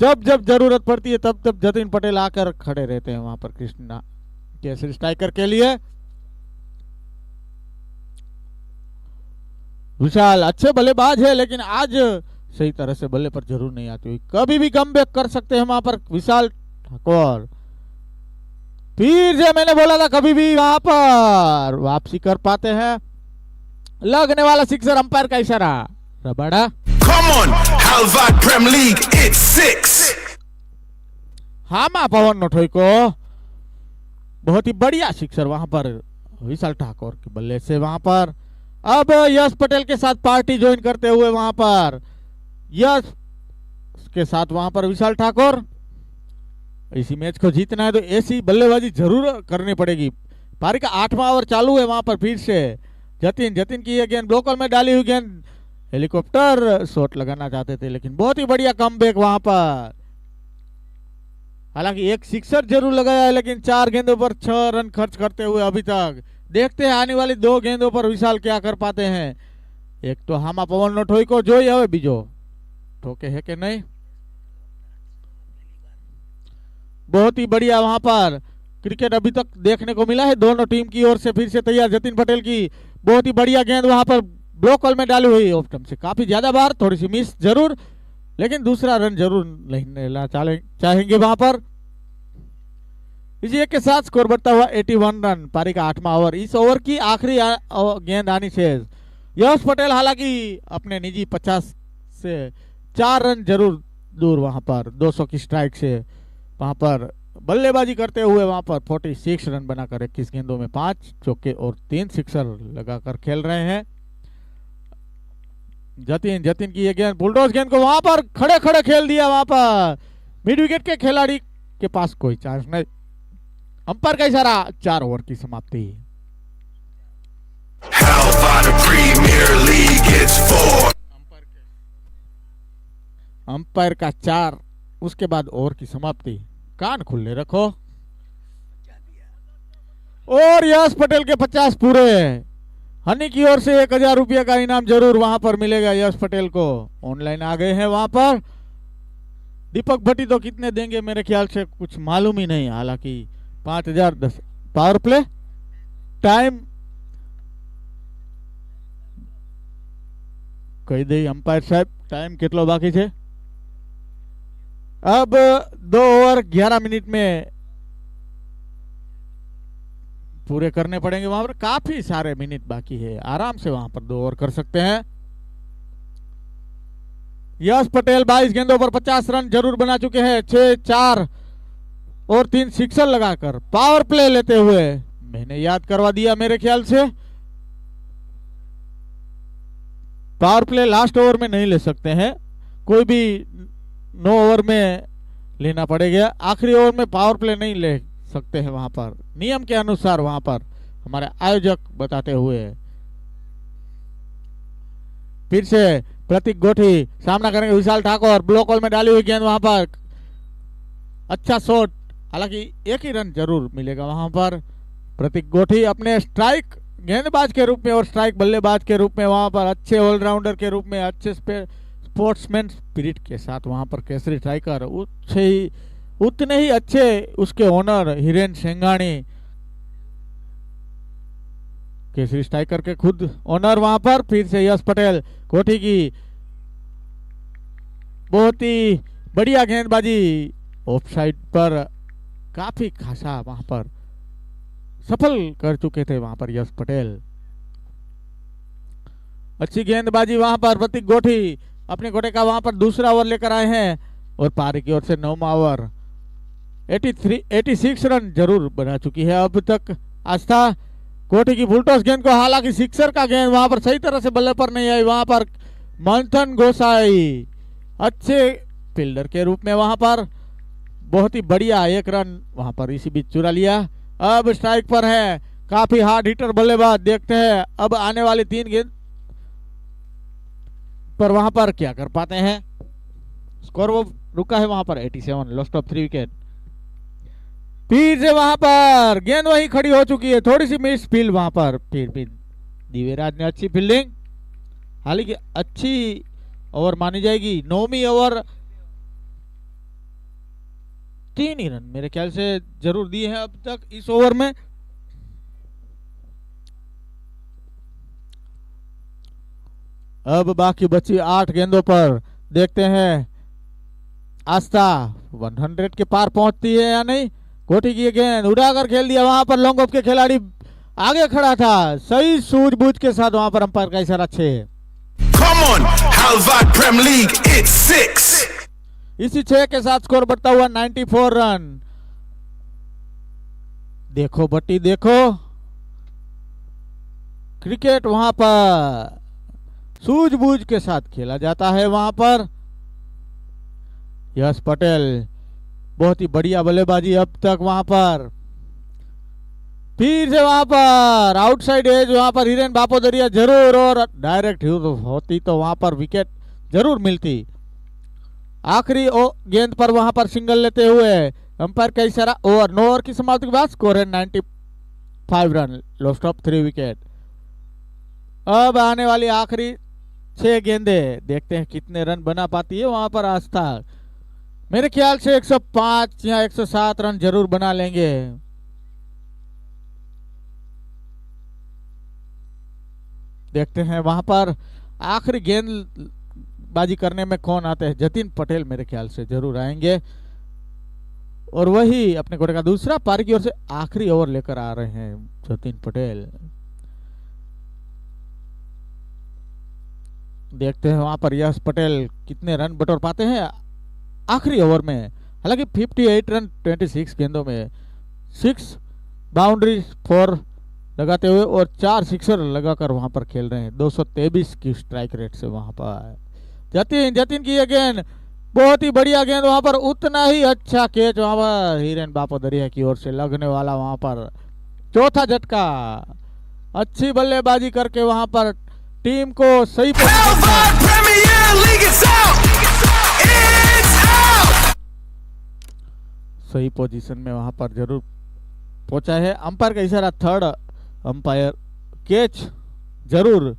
जब जब जरूरत पड़ती है तब तब जतिन पटेल आकर खड़े रहते हैं वहां पर कृष्णा केसरी स्ट्राइकर के लिए। विशाल अच्छे बल्लेबाज है लेकिन आज सही तरह से बल्ले पर जरूर नहीं आती हुई। कभी भी कमबैक कर सकते हैं वहां पर विशाल ठाकुर। फिर से मैंने बोला था कभी भी वहां पर वापसी कर पाते हैं। लगने वाला सिक्सर, अंपायर का इशारा, Rabada. Come on, Halvad Prem League, it's 6. हामा पवन नोठोई को बहुत ही बढ़िया सिक्सर वहां पर विशाल ठाकुर के बल्ले से। वहां पर अब यश पटेल के साथ पार्टी ज्वाइन करते हुए वहां पर यश के साथ वहां पर विशाल ठाकुर। इसी मैच को जीतना है तो ऐसी बल्लेबाजी जरूर करनी पड़ेगी। पारी का 8वां ओवर चालू है वहां पर। फिर से जतिन की ये गेंद ब्लोकल में डाली हुई गेंद, हेलीकॉप्टर शॉट लगाना चाहते थे लेकिन बहुत ही बढ़िया कमबैक वहां पर। हालांकि एक सिक्सर जरूर लगाया है लेकिन 4 गेंदों पर 6 रन खर्च करते हुए अभी तक। देखते हैं आने वाली 2 गेंदों पर विशाल क्या कर पाते हैं। एक तो हामा पवन नोठोई को जो है बीजो ठोके है कि नहीं। बहुत ही बढ़िया वहां पर क्रिकेट अभी तक देखने को मिला है दोनों टीम की ओर से। फिर से तैयार जतिन पटेल की बहुत ही बढ़िया गेंद वहां पर ब्लोकल में डाली हुई, ऑफ स्टंप से काफी ज्यादा बार, थोड़ी सी मिस जरूर लेकिन दूसरा रन जरूर लेना चाहेंगे वहां पर। इसी एक के साथ स्कोर बढ़ता हुआ 81 रन। पारी का 8वां ओवर, इस ओवर की आखिरी गेंद आनी शेष। यश पटेल हालांकि अपने निजी 50 से 4 रन जरूर दूर वहां पर 200 की स्ट्राइक से वहां पर बल्लेबाजी करते हुए वहां पर 46 रन बनाकर 21 गेंदों में 5 चौके और 3 सिक्सर लगाकर खेल रहे हैं। जतिन की ये गेंद, बुलडोज गेंद को वहां पर खड़े खड़े खेल दिया। वहां पर मिड विकेट के खिलाड़ी के पास कोई चांस नहीं। अंपायर का इशारा, 4 ओवर की समाप्ति। Halvad Premier League, it's 4. Umpire का 4, उसके बाद ओवर की समाप्ति। कान खुले रखो। और यश पटेल के 50 पूरे। हनी की ओर से 1000 रुपये का इनाम जरूर वहां पर मिलेगा यश पटेल को। ऑनलाइन आ गए हैं वहां पर। दीपक भट्टी तो कितने देंगे मेरे ख्याल से कुछ मालूम ही नहीं। हालांकि 5000 10 पावर प्ले टाइम कही दे अंपायर साहब, टाइम कितना बाकी है। अब 2 ओवर 11 मिनट में पूरे करने पड़ेंगे। वहां पर काफी सारे मिनट बाकी है, आराम से वहां पर 2 ओवर कर सकते हैं। यश पटेल 22 गेंदों पर 50 रन जरूर बना चुके हैं। 6 4 और 3 सिक्सर लगाकर पावर प्ले लेते हुए। मैंने याद करवा दिया मेरे ख्याल से पावर प्ले लास्ट ओवर में नहीं ले सकते हैं, कोई भी 9 ओवर में लेना पड़ेगा। आखिरी ओवर में पावर प्ले नहीं ले सकते हैं वहां पर, नियम के अनुसार वहां पर हमारे आयोजक बताते हुए। फिर से प्रतीक गोठी सामना करेंगे विशाल ठाकुर। ब्लॉक बॉल में डाली हुई गेंद वहां पर, अच्छा शॉट। हालांकि एक ही रन जरूर मिलेगा वहां पर। प्रतीक गोठी अपने स्ट्राइक गेंदबाज के रूप में और स्ट्राइक बल्लेबाज के रूप में वहां पर अच्छे ऑलराउंडर के रूप में, अच्छे स्पोर्ट्समैन स्पिरिट के साथ वहां पर केसरी स्ट्राइकर उतने ही अच्छे उसके ओनर हिरेन सेंगानी, केसरी स्ट्राइकर के खुद ओनर वहां पर। फिर से यश पटेल, कोठी की बहुत ही बढ़िया गेंदबाजी, ऑफ साइड पर काफी खासा वहां पर सफल कर चुके थे वहां पर यश पटेल। अच्छी गेंदबाजी वहां पर। प्रतीक गोठी अपने गोटे का वहां पर दूसरा ओवर लेकर आए हैं और पारी की ओर से 9वां ओवर 86 रन जरूर बना चुकी है अब तक आस्था। कोठी की फुलटॉस गेंद को, हालांकि सिक्सर का गेंद वहां पर सही तरह से बल्ले पर नहीं आई। वहां पर मंथन गोसाई अच्छे फील्डर के रूप में वहां पर बहुत ही बढ़िया 1 रन वहां पर इसी बीच चुरा लिया। अब स्ट्राइक पर है काफी हार्ड हिटर बल्लेबाज। देखते हैं अब आने वाली 3 गेंद पर वहां पर क्या कर पाते हैं। स्कोर वो रुका है वहां पर 87, लॉस्ट ऑफ 3 विकेट। फिर से वहां पर गेंद वहीं खड़ी हो चुकी है, थोड़ी सी मिस फील्ड वहां पर। फिर भी दिव्यराज ने अच्छी फील्डिंग, हालांकि अच्छी ओवर मानी जाएगी। 9वीं ओवर 3 ही रन मेरे ख्याल से जरूर दिए हैं अब तक इस ओवर में। अब बाकी बची 8 गेंदों पर देखते हैं आस्था 100 के पार पहुंचती है या नहीं। कोठी की गेंद उड़ाकर खेल दिया, वहां पर लॉन्ग ऑफ के खिलाड़ी आगे खड़ा था, सही सूझबूझ के साथ वहां पर अंपायर का इशारा 6। Come on, Halvad Prem League, it's 6. इसी 6 के साथ स्कोर बढ़ता हुआ 94 रन। देखो बट्टी देखो, क्रिकेट वहां पर सूझबूझ के साथ खेला जाता है। वहां पर यश पटेल बहुत ही बढ़िया बल्लेबाजी अब तक वहां पर। फिर से वहां पर आउटसाइड एज, वहां पर हिरेन बापोदरिया जरूर, और डायरेक्ट होती तो वहां पर विकेट जरूर मिलती। आखिरी गेंद पर वहां पर सिंगल लेते हुए अंपायर का इशारा ओवर। 9 ओवर की समाप्ति के बाद स्कोर है 95 रन, लॉस्ट ऑफ 3 विकेट। अब आने वाली आखिरी 6 गेंदे, देखते हैं कितने रन बना पाती है वहां पर आस्था। मेरे ख्याल से 105 या 107 रन जरूर बना लेंगे। देखते हैं वहां पर आखिरी गेंदबाजी करने में कौन आते हैं। जतिन पटेल मेरे ख्याल से जरूर आएंगे, और वही अपने कोटे का दूसरा पारी की ओर से आखिरी ओवर लेकर आ रहे हैं जतिन पटेल। देखते हैं वहां पर यश पटेल कितने रन बटोर पाते हैं आखिरी ओवर में। हालांकि 58 रन 26 गेंदों में 6 बाउंड्री 4 लगाते हुए और 4 सिक्सर लगाकर वहां पर खेल रहे हैं। 223 की स्ट्राइक रेट से वहां पर जतिन की ये गेंद बहुत ही बढ़िया गेंद, वहां पर उतना ही अच्छा कैच वहां पर हिरेन बापोदरिया की ओर से लगने वाला। वहां पर चौथा झटका, अच्छी बल्लेबाजी करके वहां पर टीम को सही Halvad Premier League, it's out. It's out. सही पोजीशन में वहां पर जरूर पहुंचा है। अंपायर का इशारा थर्ड अंपायर कैच जरूर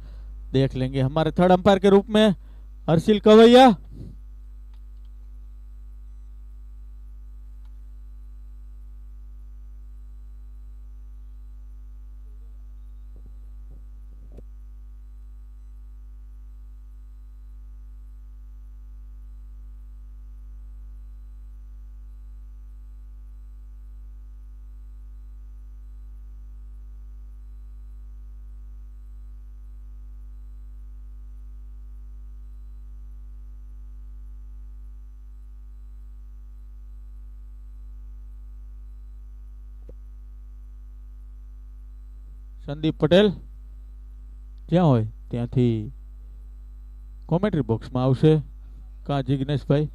देख लेंगे हमारे थर्ड अंपायर के रूप में हर्षिल कवैया। સંદીપ પટેલ ક્યાં હોય ત્યાંથી કોમેન્ટ્રી બોક્સમાં આવશે કા જિગ્નેશભાઈ।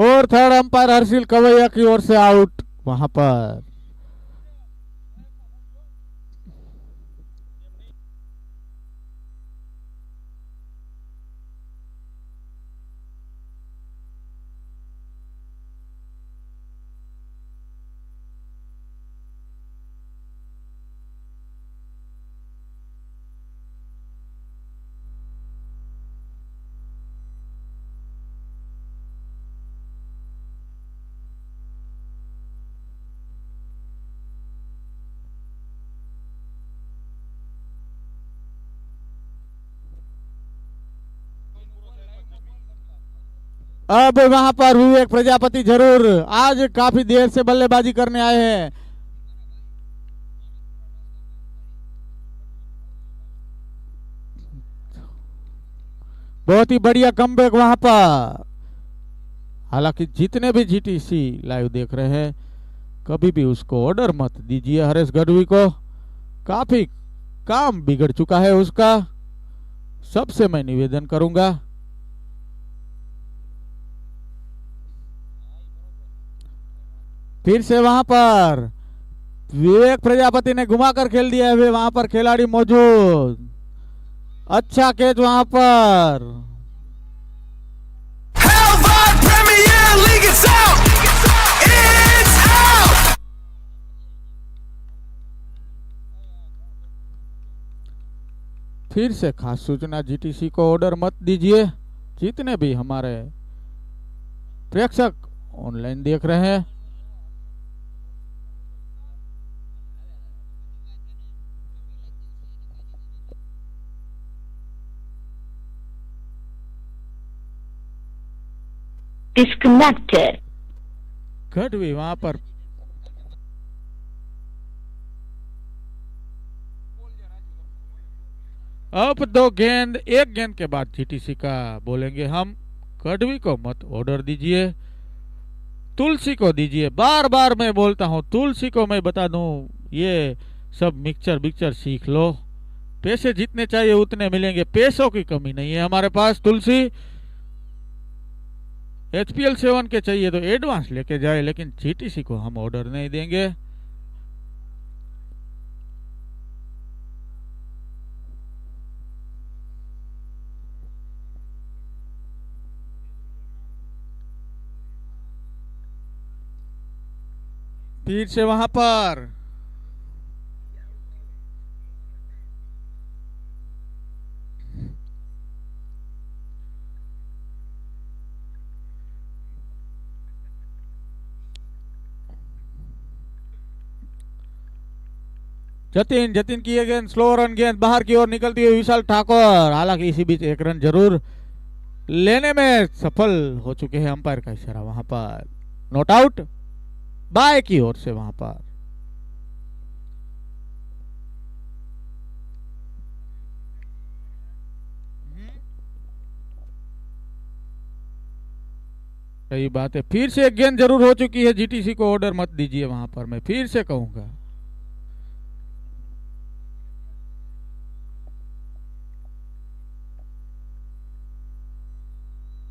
और थर्ड अंपायर हर्षिल कवैया की ओर से आउट वहां पर। अब वहां पर विवेक प्रजापति जरूर आज काफी देर से बल्लेबाजी करने आए हैं। बहुत ही बढ़िया कमबैक वहां पर। हालांकि जितने भी जीटीसी लाइव देख रहे हैं कभी भी उसको ऑर्डर मत दीजिए हरेश गढ़वी को, काफी काम बिगड़ चुका है उसका, सबसे मैं निवेदन करूंगा। फिर से वहां पर विवेक प्रजापति ने घुमाकर खेल दिया है, वहां पर खिलाड़ी मौजूद, अच्छा कैच वहां पर। Halvard Premier League, it's out! It's out! फिर से खास सूचना, जीटीसी को ऑर्डर मत दीजिए। जितने भी हमारे प्रेक्षक ऑनलाइन देख रहे हैं disconnected. गढ़वी वहां पर अब 2 गेंद, 1 गेंद के बाद जीटीसी का बोलेंगे हम। गढ़वी को मत ऑर्डर दीजिए, तुलसी को दीजिए। बार बार मैं बोलता हूं, तुलसी को मैं बता दूं ये सब मिक्सचर सीख लो, पैसे जितने चाहिए उतने मिलेंगे, पैसों की कमी नहीं है हमारे पास। तुलसी HPL 7 के चाहिए तो एडवांस लेके जाए, लेकिन जीटीसी को हम ऑर्डर नहीं देंगे। फिर से वहां पर जतिन की गेंद, स्लो रन गेंद बाहर की ओर निकलती हुई विशाल ठाकुर, हालांकि इसी बीच 1 रन जरूर लेने में सफल हो चुके हैं। अंपायर का इशारा वहां पर नॉट आउट बाय की ओर से वहां पर। सही बात है, फिर से 1 गेंद जरूर हो चुकी है। जीटीसी को ऑर्डर मत दीजिए वहां पर, मैं फिर से कहूंगा।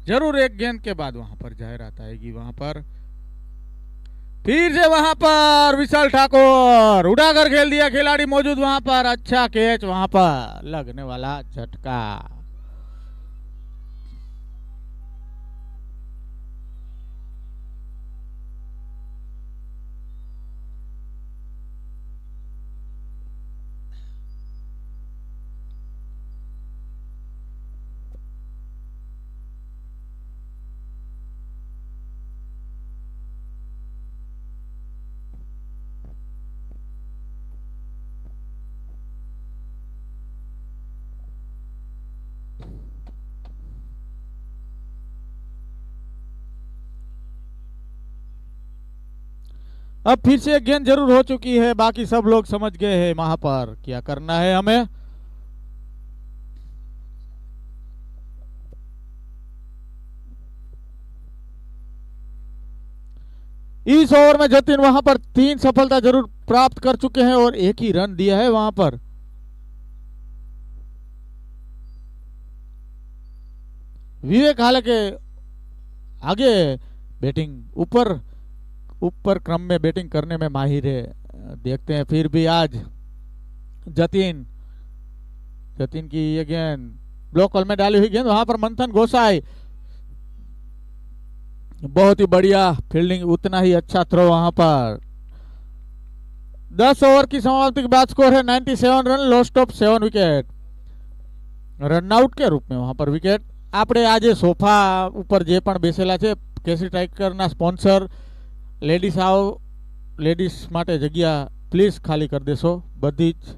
जरूर 1 गेंद के बाद वहां पर जाहिरात आएगी वहां पर। फिर से वहां पर विशाल ठाकुर उड़ाकर खेल दिया, खिलाड़ी मौजूद वहां पर, अच्छा कैच वहां पर, लगने वाला झटका। अब फिर से 1 गेंद जरूर हो चुकी है, बाकी सब लोग समझ गए हैं वहां पर क्या करना है हमें। इस ओवर में जतिन वहां पर 3 सफलता जरूर प्राप्त कर चुके हैं और 1 ही रन दिया है वहां पर। विवेक हालांकि आगे बैटिंग ऊपर ऊपर क्रम में बैटिंग करने में माहिर है। देखते हैं फिर भी आज जतिन जतिन की ये गेंद ब्लॉक होल में डाली हुई गेंद, वहां पर मंथन गोसाई, बहुत ही बढ़िया फील्डिंग, उतना ही अच्छा थ्रो वहां पर। 10 ओवर की समाप्ति के बाद स्कोर है 97 run, lost of 7 wicket. Run out કે રૂપ में वहां पर विकेट। આપણે આજે સોફા ઉપર જે પણ બેસેલા છે, કેસી ટાઈગરના સ્પોન્સર લેડીઝ લેડીઝ માટે જગ્યા પ્લીઝ ખાલી કરી દેશો। બધી જ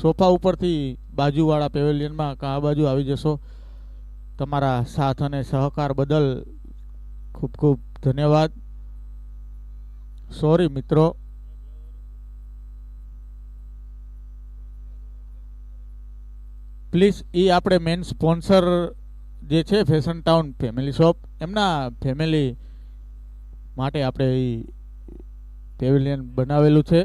સોફા ઉપરથી બાજુવાળા પેવેલિયનમાં આ બાજુ આવી જશો। તમારા સાથ અને સહકાર બદલ ખૂબ ખૂબ ધન્યવાદ। સોરી મિત્રો। પ્લીઝ એ આપણે મેન સ્પોન્સર જે છે ફેશન ટાઉન ફેમિલી શોપ, એમના ફેમિલી માટે આપણે એ પેવેલિયન બનાવેલું છે,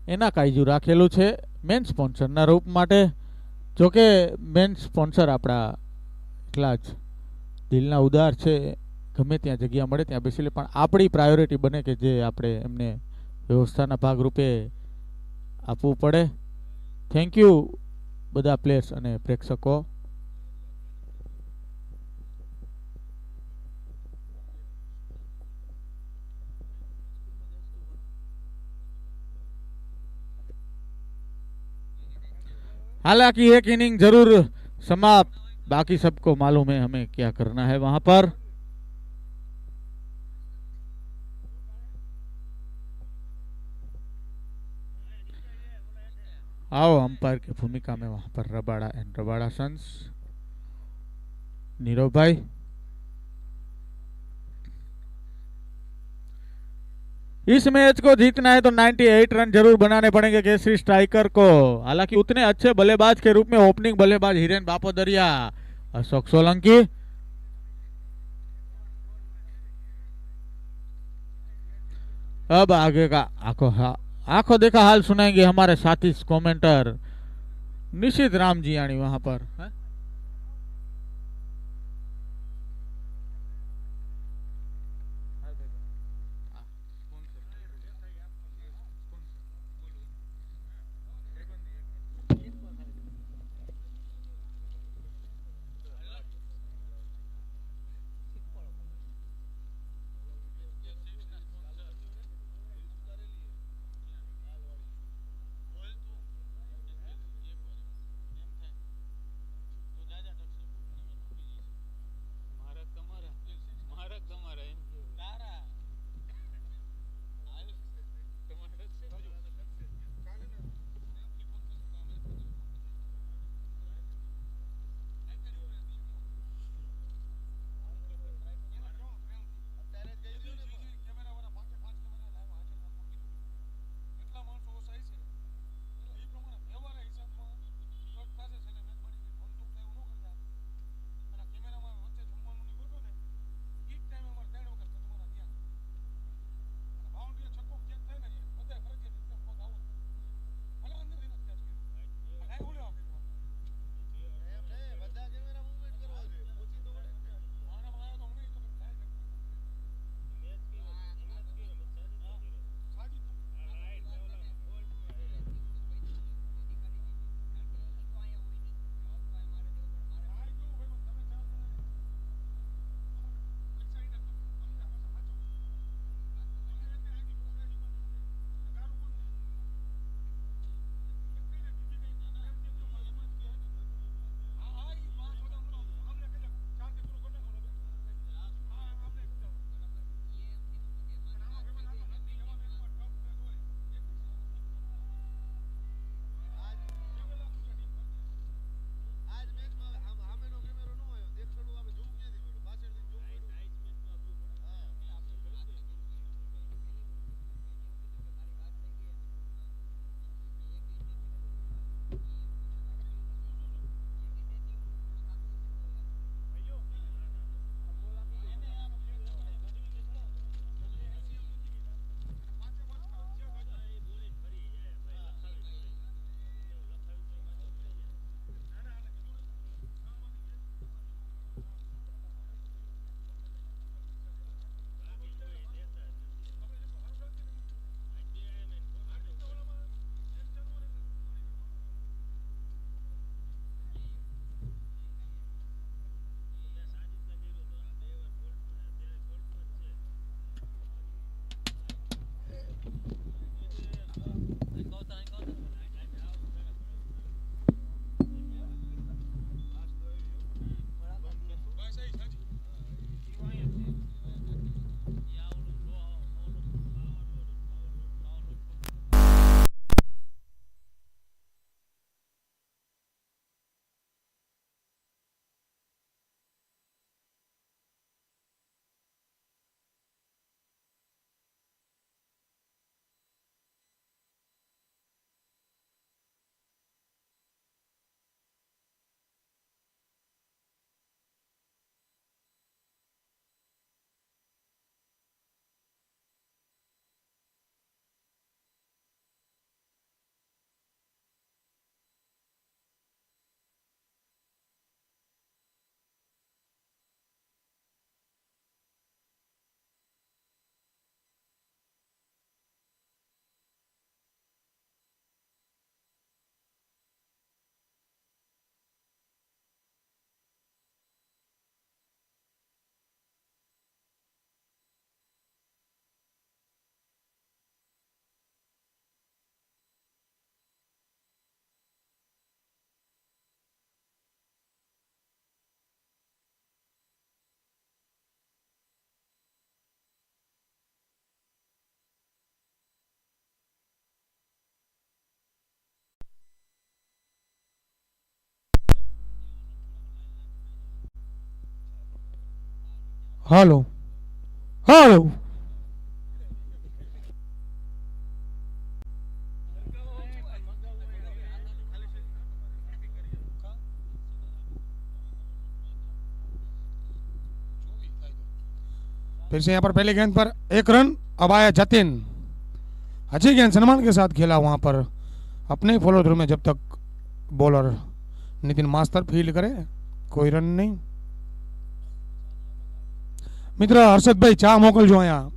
એના કાયજુ રાખેલું છે મેન સ્પોન્સરના રૂપ માટે। જોકે મેન સ્પોન્સર આપણા એટલા જ દિલના ઉદાર છે, ગમે ત્યાં જગ્યા મળે ત્યાં બેસી લે, પણ આપણી પ્રાયોરિટી બને કે જે આપણે એમને વ્યવસ્થાના ભાગરૂપે આપવું પડે। થેન્ક યુ બધા પ્લેયર્સ અને પ્રેક્ષકો। हालांकि एक इनिंग जरूर समाप्त, बाकी सबको मालूम है हमें क्या करना है वहां पर। आओ अंपायर की भूमिका में वहां पर रबाड़ा एंड रबाड़ा सन्स, नीरव भाई। इस मैच को जीतना है तो 98 रन जरूर बनाने पड़ेंगे केसरी स्ट्राइकर को। हालांकि उतने अच्छे बल्लेबाज के रूप में ओपनिंग बल्लेबाज हिरेन बापोदरिया, अशोक सोलंकी, अब आगे का आंखों देखा हाल सुनाएंगे हमारे साथी कमेंटर निशित राम जी यानी वहां पर है? हेलो हेलो फिर से यहाँ पर पहले गेंद पर 1 रन। अब आया जतिन, अच्छी गेंद सलमान के साथ खेला वहां पर अपने ही फॉलो थ्रू में, जब तक बॉलर नितिन मास्टर फील्ड करे कोई रन नहीं। मित्र हर्षदभाई चा मोकलजो, अँ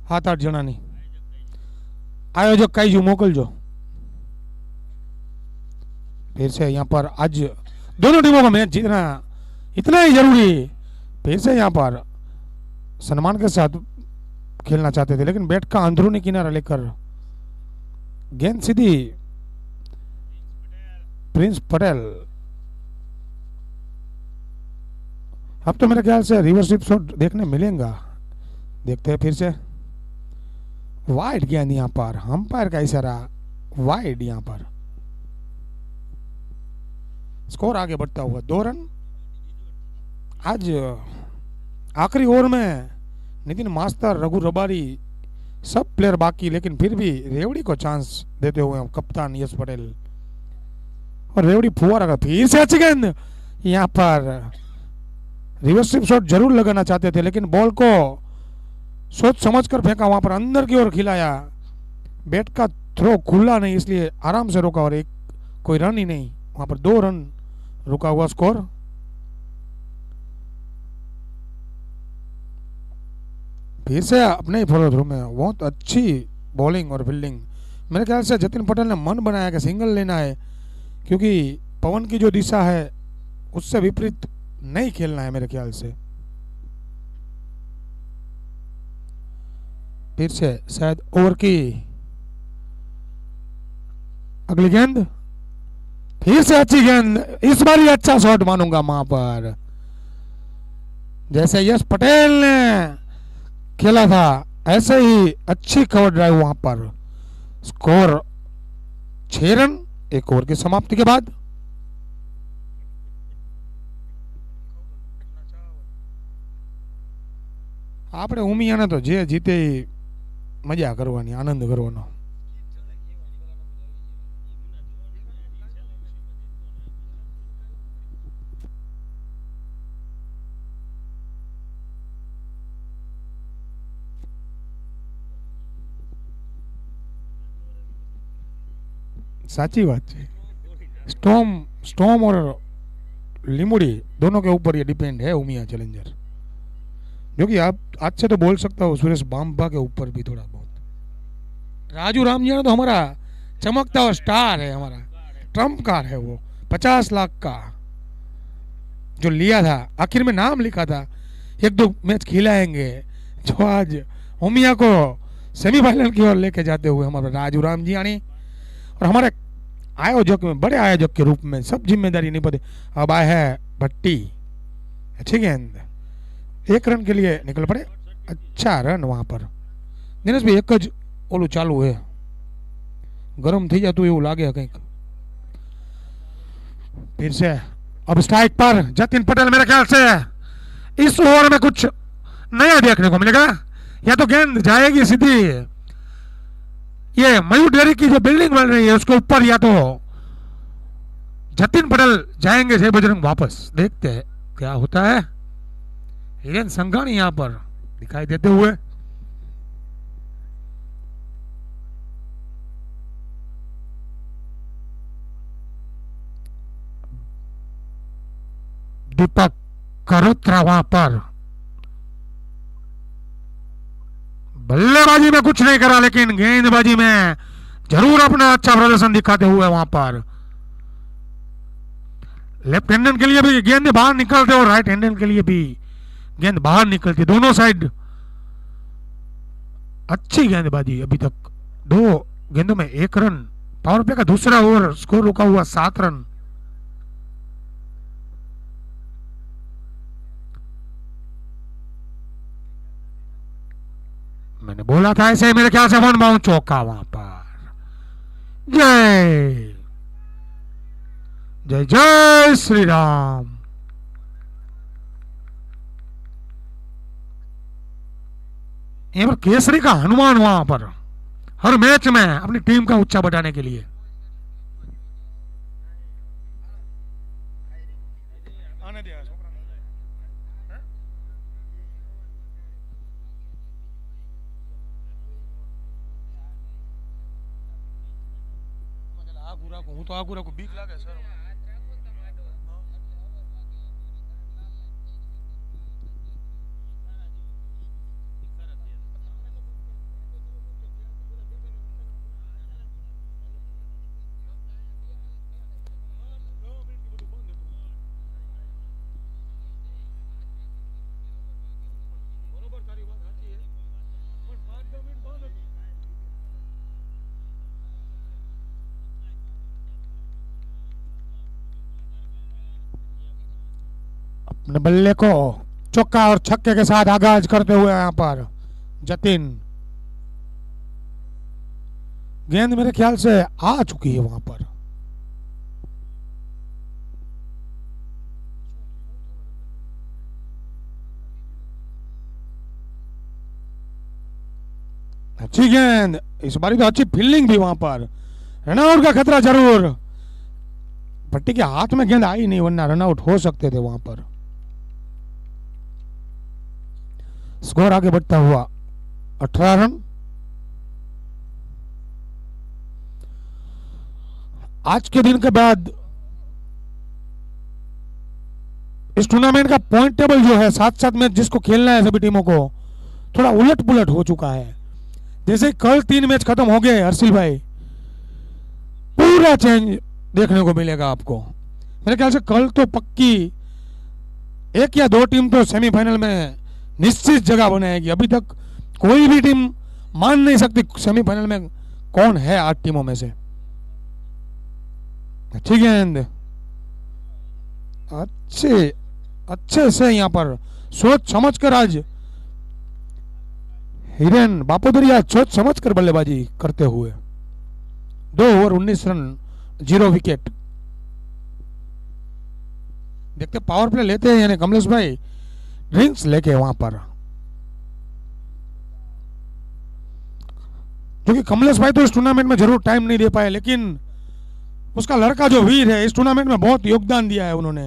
7-8 जणानी आयोजक काईजू मोकलजो। फिर से यहाँ पर आज दोनों टीमों का मैच जीतना इतना ही जरूरी। फिर से यहाँ पर सलमान के साथ खेलना चाहते थे, लेकिन बैट का अंदरूनी किनारा लेकर गेंद सीधी प्रिंस पटेल। अब तो मेरे ख्याल से रिवर्स स्वीप शॉट देखने मिलेगा, देखते हैं। फिर से वाइड गेंद यहाँ पर, अंपायर का इशारा वाइड। यहाँ पर स्कोर आगे बढ़ता हुआ 2 रन। आज आखिरी ओवर में नितिन मास्टर, रघु रबारी सब प्लेयर बाकी, लेकिन फिर भी रेवड़ी को चांस देते हुए कप्तान यश पटेल, और रेवड़ी फुवारा का फिर से अच्छी गेंद। यहाँ पर रिवर्स स्वीप शॉट जरूर लगाना चाहते थे, लेकिन बॉल को सोच समझ कर फेंका, वहां पर अंदर की ओर खिलाया। बैट का थ्रो खुला नहीं, इसलिए आराम से रोका और एक कोई रन ही नहीं। वहां पर 2 रन रुका हुआ स्कोर। फिर से अपने ही फॉलो थ्रू में बहुत अच्छी बॉलिंग और फील्डिंग। मेरे ख्याल से जतिन पटेल ने मन बनाया कि सिंगल लेना है, क्योंकि पवन की जो दिशा है उससे विपरीत नहीं खेलना है मेरे ख्याल से। फिर से शायद ओवर की अगली गेंद, फिर से अच्छी गेंद, इस बार ही अच्छा शॉट मानूंगा वहां पर। जैसे यश पटेल ने खेला था ऐसे ही अच्छी कवर ड्राइव वहां पर। स्कोर 6 रन 1 ओवर की समाप्ति के बाद। આપણે ઉમિયાને તો જે જીતે એ મજા કરવાની, આનંદ કરવાનો। साची बात है। स्टॉर्म और लिमुड़ी दोनों के ऊपर ये डिपेंड है उमिया चैलेंजर, जो कि आप आज से तो बोल सकता हूँ सुरेश बाम्बा के ऊपर भी थोड़ा बहुत। राजू रामजिया तो हमारा चमकता हुआ स्टार है, हमारा ट्रम्प कार है वो। 50 लाख का जो लिया था, आखिर में नाम लिखा था 1-2 मैच खिलाएंगे, जो आज उमिया को सेमीफाइनल की ओर लेके जाते हुए हमारा राजू रामजियानी और हमारे आयोजक में, बड़े आयोजक के रूप में सब जिम्मेदारी नहीं पड़े। अब आए है भट्टी, अच्छी गेंद, 1 रन के लिए निकल पड़े। अच्छा रन वहां पर। दिनेश भाई एक ज ओलू चालू है, गरम थी जातु એવું લાગે કંઈક। फिर से अब स्ट्राइक पर जतिन पटेल। मेरे ख्याल से इस ओवर में कुछ नया देखने को मिलेगा। या तो गेंद जाएगी सीधी ये मयूर डेयरी की जो बिल्डिंग बन रही है उसके ऊपर, या तो जतिन पटेल जाएंगे जय बजरंग वापस। देखते हैं क्या होता है। हिरेन संघानी यहां पर दिखाई देते हुए। दीपक करोत्रा वहां पर बल्लेबाजी में कुछ नहीं करा, लेकिन गेंदबाजी में जरूर अपना अच्छा प्रदर्शन दिखाते हुए वहां पर। लेफ्ट हैंडर के लिए भी गेंद बाहर निकलते और राइट हैंडर के लिए भी गेंद बाहर निकलती, दोनों साइड अच्छी गेंदबाजी। अभी तक 2 गेंदों में 1 रन। पावर प्ले का दूसरा ओवर, स्कोर रुका हुआ 7 रन। मैंने बोला था ऐसे, मेरे ख्याल से 1 बाउंड चौका वहां पर। जय जय जय श्री राम। यहाँ पर केसरी का हनुमान वहां पर हर मैच में अपनी टीम का ऊंचा बढ़ाने के लिए। હું તો આગુરા કો બીક લાગે સર। अपने बल्ले को चौका और छक्के के साथ आगाज करते हुए यहाँ पर जतिन। गेंद मेरे ख्याल से आ चुकी है वहां पर। अच्छी गेंद, इस बारी तो अच्छी फील्डिंग भी वहां पर। रनआउट का खतरा जरूर, पट्टी के हाथ में गेंद आई नहीं वरना रनआउट हो सकते थे वहां पर। स्कोर आगे बढ़ता हुआ 18 रन। आज के दिन के बाद इस टूर्नामेंट का पॉइंट टेबल जो है 7-7 मैच जिसको खेलना है सभी टीमों को थोड़ा उलट पुलट हो चुका है। जैसे कल 3 मैच खत्म हो गए हर्षिल भाई, पूरा चेंज देखने को मिलेगा आपको। मेरे ख्याल से कल तो पक्की 1 या 2 टीम तो सेमीफाइनल में निश्चित जगह बनाएगी। अभी तक कोई भी टीम मान नहीं सकती सेमीफाइनल में कौन है 8 टीमों में से। अच्छी गेंद, अच्छे से यहाँ पर सोच समझ कर आज हिरेन बापोदरिया सोच समझ कर बल्लेबाजी करते हुए 2 ओवर 19 रन 0 विकेट। देखते पावर प्ले लेते हैं यानी कमलेश भाई ड्रिंक्स लेके वहां पर, क्योंकि कमलेश भाई तो इस टूर्नामेंट में जरूर टाइम नहीं दे पाए, लेकिन उसका लड़का जो वीर है इस टूर्नामेंट में बहुत योगदान दिया है उन्होंने।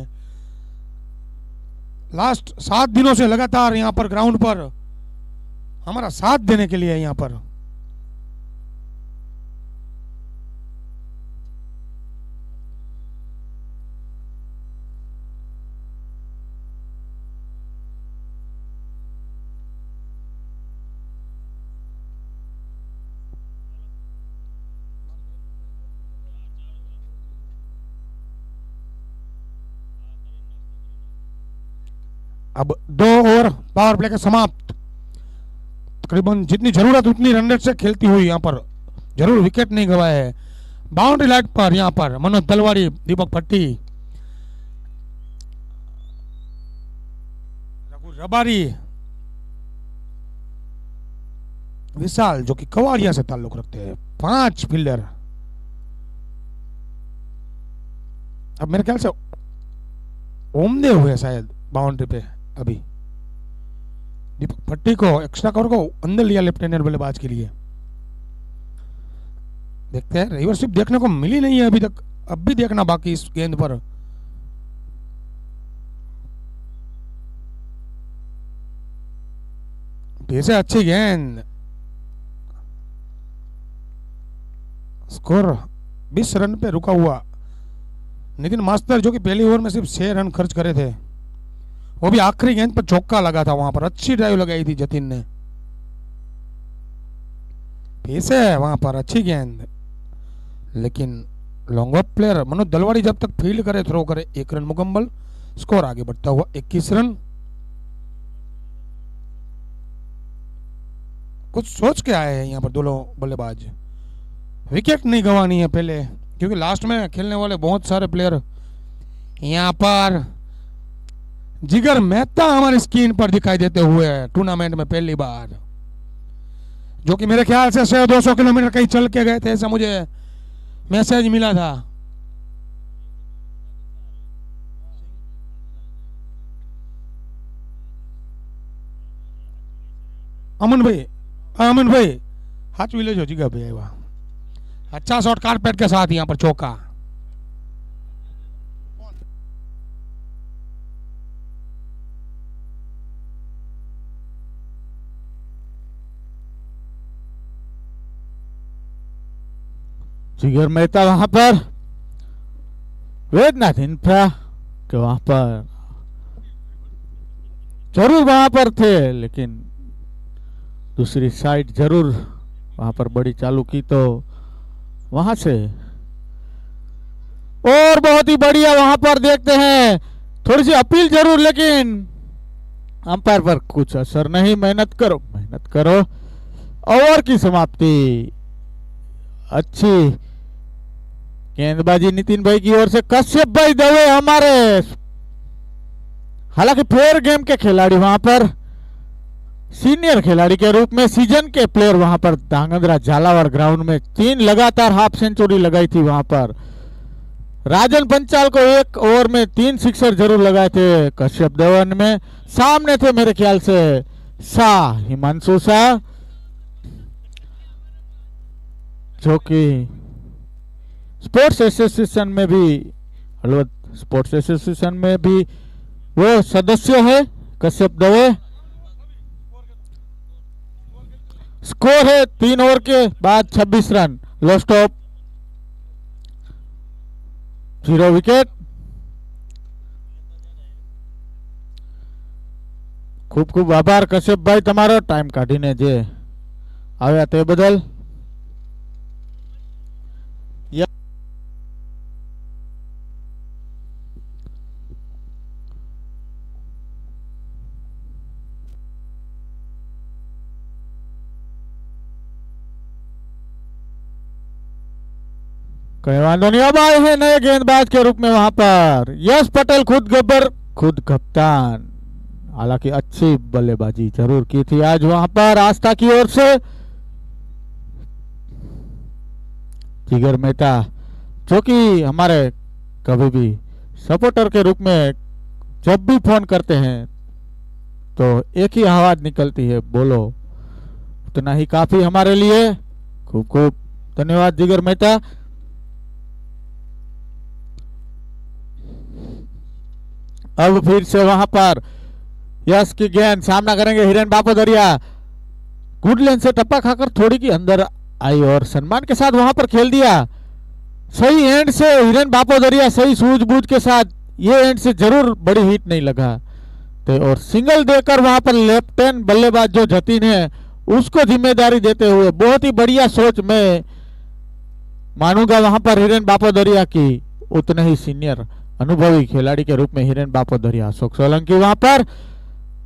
लास्ट 7 दिनों से लगातार यहां पर ग्राउंड पर हमारा साथ देने के लिए यहां पर। अब 2 ओवर पावर प्ले का समाप्त। तकरीबन जितनी जरूरत उतनी रन रेट से खेलती हुई यहाँ पर जरूर विकेट नहीं गवाए है। बाउंड्री लाइन पर यहाँ पर मनोज तलवाड़ी, दीपक भट्टी, रघु रबारी, विशाल जो कि कवाड़िया से ताल्लुक रखते हैं, 5 फील्डर। अब मेरे ख्याल से ओमदे हुए शायद बाउंड्री पे। अभी दीपक भट्टी को एक्स्ट्रा कवर को अंदर लिया लेफ्ट हैंडर बल्लेबाज के लिए। देखते हैं, रिवर्सिप देखने को मिली नहीं है अभी तक, अब भी देखना बाकी इस गेंद पर। वैसे अच्छी गेंद, स्कोर 20 रन पे रुका हुआ। नितिन मास्टर जो कि पहली ओवर में सिर्फ 6 रन खर्च करे थे, वो भी आखिरी गेंद पर चौका लगा था वहां पर। अच्छी ड्राइव लगाई थी जतिन ने। वैसे वहां पर अच्छी गेंद, लेकिन long off player Manoj Dalwadi जब तक फील्ड करे थ्रो करे 1 रन मुकम्मल। स्कोर आगे बढ़ता हुआ 21 रन। कुछ सोच के आए हैं यहाँ पर दोनों बल्लेबाज। विकेट नहीं गंवानी है पहले, क्योंकि लास्ट में खेलने वाले बहुत सारे प्लेयर। यहाँ पर जिगर मेहता हमारी स्क्रीन पर दिखाई देते हुए टूर्नामेंट में पहली बार, जो कि मेरे ख्याल से 100-200 किलोमीटर कहीं चल के गए थे, ऐसा मुझे मैसेज मिला था। अमन भाई अमीन भाई हाथ विलेज हो जीगा भाई वाह अच्छा शॉट कारपेट के साथ यहाँ पर चौका जिगर मेहता वहां पर वेदनाथ इंफ्रा के वहां पर जरूर वहां पर थे, लेकिन दूसरी साइड जरूर वहां पर बड़ी चालू की तो वहां से और बहुत ही बढ़िया वहां पर देखते हैं थोड़ी सी अपील जरूर, लेकिन अंपायर पर कुछ असर नहीं। मेहनत करो। ओवर की समाप्ति अच्छी गेंदबाजी नितिन भाई की ओर से। कश्यप भाई दवे हमारे हालांकि फेयर गेम के खिलाड़ी वहां पर सीनियर खिलाड़ी के रूप में सीजन के प्लेयर वहां पर धांगध्रा झालावाड़ ग्राउंड में 3 लगातार हाफ सेंचुरी लगाई थी वहां पर। राजन पंचाल को 1 ओवर में 3 सिक्सर जरूर लगाए थे। कश्यप धवन में सामने थे मेरे ख्याल से शाह हिमांशु शाह, जो कि स्पोर्ट्स एसोसिएशन में भी हलवद स्पोर्ट्स एसोसिएशन में भी वो सदस्य है। कश्यप दवे स्कोर है 3 ओवर के बाद 26 रन, लो स्टॉप 0 विकेट। खूब खूब आभार कश्यप भाई તમારો ટાઈમ કાઢીને જે આવ્યા તે બદલ। कहीं वांधो नहीं। अब आए हैं नए गेंदबाज के रूप में वहां पर यश पटेल, खुद गब्बर खुद कप्तान। हालांकि अच्छी बल्लेबाजी जरूर की थी आज वहां पर आस्था की ओर से। जिगर मेहता जो कि हमारे कभी भी सपोर्टर के रूप में जब भी फोन करते हैं तो एक ही आवाज निकलती है, बोलो, उतना ही काफी हमारे लिए। खूब खूब धन्यवाद जिगर मेहता। अब फिर से वहां पर यश की गेंद सामना करेंगे हिरेन बापोदरिया। गुड लेंथ से टप्पा खाकर थोड़ी की अंदर आई और सम्मान के साथ वहां पर खेल दिया। सही एंड से हिरेन बापोदरिया सही सूझबूझ के साथ, ये एंड से जरूर बड़ी हिट नहीं लगा तो और सिंगल देकर वहां पर लेफ्ट हैंड बल्लेबाज जो जतीन है उसको जिम्मेदारी देते हुए बहुत ही बढ़िया सोच में मानूंगा वहां पर हिरेन बापोदरिया की। उतने ही सीनियर अनुभवी खिलाड़ी के रूप में हिरेन बापोदरिया अशोक सोलंकी वहां पर।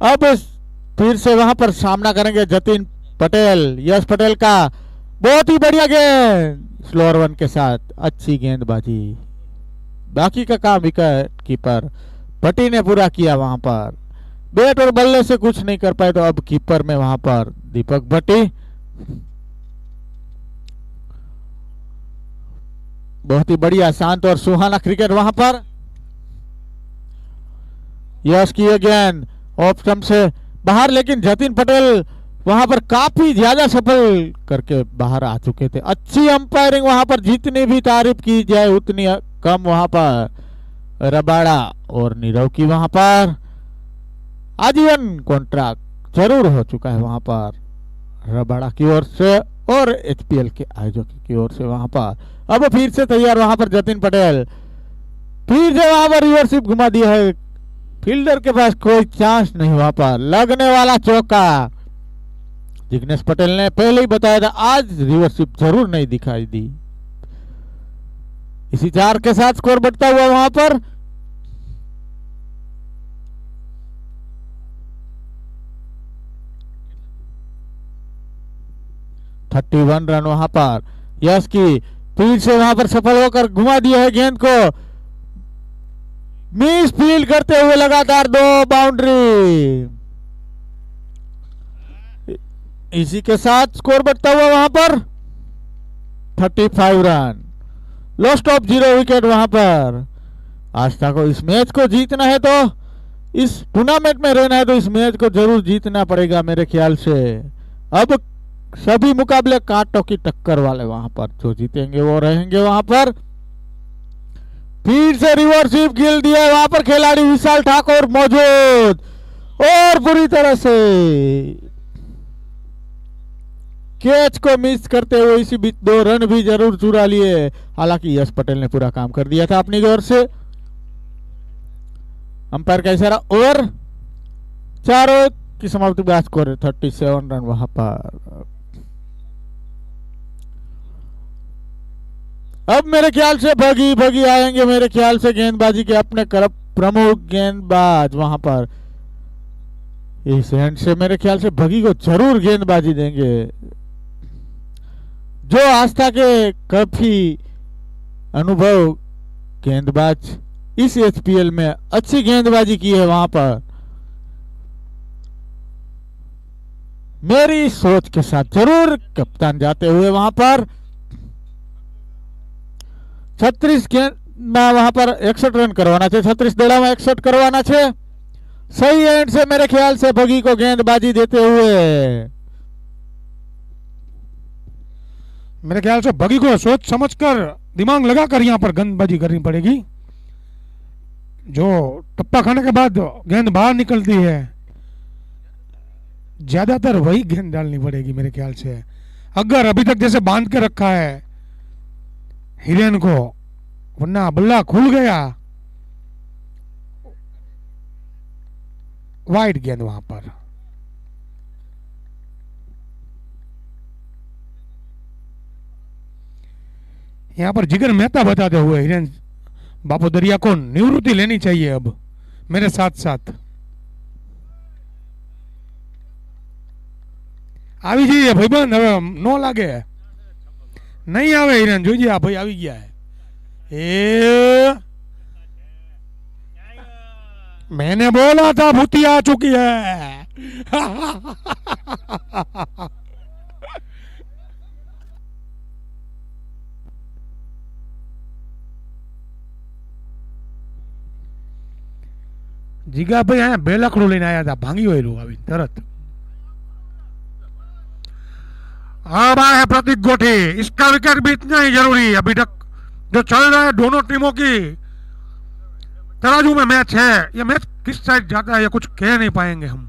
अब फिर से वहां पर सामना करेंगे जतीन पटेल, यश पटेल का बहुत ही बढ़िया गेंद स्लोअर वन के साथ, अच्छी गेंदबाजी। बाकी का काम विकेट कीपर भट्टी ने पूरा किया वहां पर। बैट और बल्ले से कुछ नहीं कर पाए तो अब कीपर में वहां पर दीपक भट्टी। बहुत ही बढ़िया शांत और सुहाना क्रिकेट वहां पर। यश की गेंद ऑफ स्टंप से बाहर, लेकिन जतीन पटेल वहां पर काफी ज्यादा सफल करके बाहर आ चुके थे। अच्छी अंपायरिंग वहां पर, जितनी भी तारीफ की जाए उतनी कम वहां पर। रबाड़ा और नीरव की वहां पर आजीवन कॉन्ट्रैक्ट जरूर हो चुका है वहां पर रबाड़ा की ओर से और एचपीएल के आयोजक की ओर से वहां पर। अब फिर से तैयार वहां पर जतीन पटेल, फिर से वहां पर रिवर्सिप घुमा दिया है। फील्डर के पास कोई चांस नहीं वहां पर, लगने वाला चौका। जिग्नेश पटेल ने पहले ही बताया था आज रिवर्सिप जरूर नहीं दिखाई दी। इसी 4 के साथ स्कोर बढ़ता हुआ वहां पर। (31 रन वहां पर। यश की फिर से वहां पर सफल होकर घुमा दिया है गेंद को, मिस फील्ड करते हुए लगातार 2 बाउंड्री। इसी के साथ स्कोर बढ़ता हुआ वहां पर 35 रन, लॉस्ट ऑफ 0 विकेट वहां पर। आस्था को इस मैच को जीतना है तो, इस टूर्नामेंट में रहना है तो इस मैच को जरूर जीतना पड़ेगा मेरे ख्याल से। अब सभी मुकाबले कांटों की टक्कर वाले, वहां पर जो जीतेंगे वो रहेंगे वहां पर। फिर से रिवर्स स्वीप खेल दिया वहां पर खिलाड़ी विशाल ठाकुर मौजूद, और बुरी तरह से कैच को मिस करते हुए इसी बीच 2 रन भी जरूर चुरा लिए। हालांकि यश पटेल ने पूरा काम कर दिया था अपनी ओर से। अंपायर का इशारा, ओवर 4 की समाप्ति का स्कोर 37 रन वहां पर। अब मेरे ख्याल से भगी आएंगे, मेरे ख्याल से गेंदबाजी के अपने प्रमुख गेंदबाज वहां पर। इस एंड से मेरे ख्याल से भगी को जरूर गेंदबाजी देंगे, जो आस्था के काफी अनुभव गेंदबाज इस एचपीएल में अच्छी गेंदबाजी की है वहां पर। मेरी सोच के साथ जरूर कप्तान जाते हुए वहां पर 36 गेंद में वहां पर 61 रन करवाना चाहिए, 36 दड़ा में 61 करवाना चाहिए। सही एंड से मेरे ख्याल से भगी को गेंदबाजी देते हुए। मेरे ख्याल से भगी को सोच समझकर दिमाग लगाकर यहाँ पर गेंदबाजी करनी पड़ेगी। जो टप्पा खाने के बाद गेंद बाहर निकलती है, ज्यादातर वही गेंद डालनी पड़ेगी मेरे ख्याल से। अगर अभी तक जैसे बांध के रखा है हिरेन को, वरना बल्ला खुल गया, वाइड गेंद वहां पर। यहां पर जिगर मेहता बताते हुए हिरेन बापू दरिया को निवृत्ति लेनी चाहिए अब मेरे साथ साथ। આવી જઈએ ભાઈબંધ, હવે નો લાગે નહીં આવે હિરેન, જોઈજે આ ભાઈ આવી ગયા है। मैंने बोला था भूती आ चुकी है। જીગા ભાઈ અહીંયા બેલકડું લઈને આયા હતા, ભાંગી ગયેલું આવી તરત। अब आया है प्रतीक गोठी, इसका विकेट भी इतना ही जरूरी है। अभी तक जो चल रहा है दोनों टीमों की तराजू में मैच है, ये मैच किस साइड जाता है ये कुछ कह नहीं पाएंगे हम।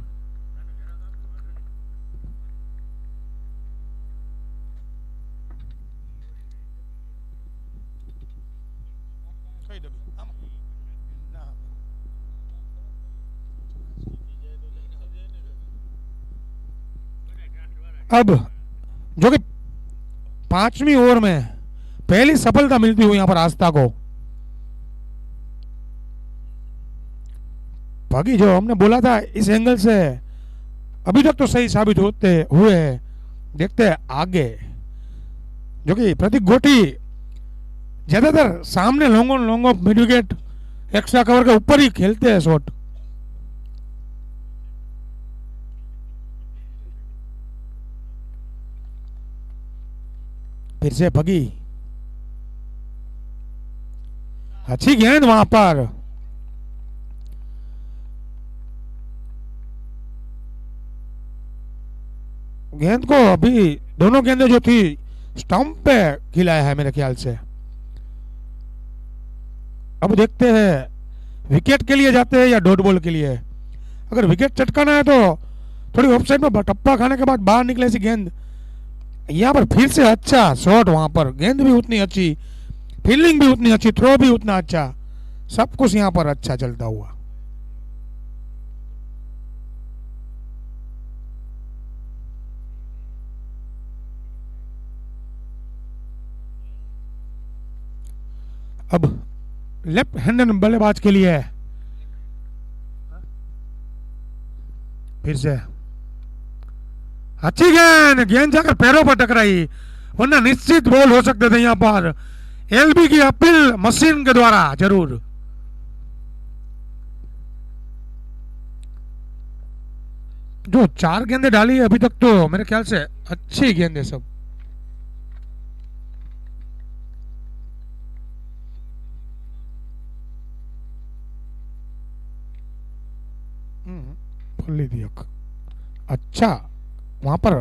अब जो कि 5वीं ओवर में पहली सफलता मिलती हुई यहां पर आस्था को। बाकी जो हमने बोला था इस एंगल से अभी तक तो सही साबित होते हुए हैं, देखते हैं आगे। जो कि प्रतीक गोटी ज्यादातर सामने long on long off mid wicket extra cover के ऊपर ही खेलते हैं शॉट। फिर से भगी, अच्छी गेंद वहां पर। गेंद को अभी दोनों गेंदें जो थी स्टंप पे खिलाया है मेरे ख्याल से। अब देखते हैं विकेट के लिए जाते हैं या डॉट बॉल के लिए। अगर विकेट चटकाना है तो थोड़ी ऑफ साइड में टप्पा खाने के बाद बाहर निकले सी गेंद। यहाँ पर फिर से अच्छा शॉट, वहां पर गेंद भी उतनी अच्छी, फील्डिंग भी उतनी अच्छी, थ्रो भी उतना अच्छा, सब कुछ यहाँ पर अच्छा चलता हुआ। अब लेफ्ट हैंडेड बल्लेबाज के लिए फिर से अच्छी गेंद, गेंद जाकर पैरों पर टकराई, वरना निश्चित बॉल हो सकते थे यहां पर। एलबी की अपील मशीन के द्वारा जरूर। जो 4 गेंदें डाली है अभी तक तो मेरे ख्याल से अच्छी गेंदें सब। फुल्ली दिया अच्छा वहां पर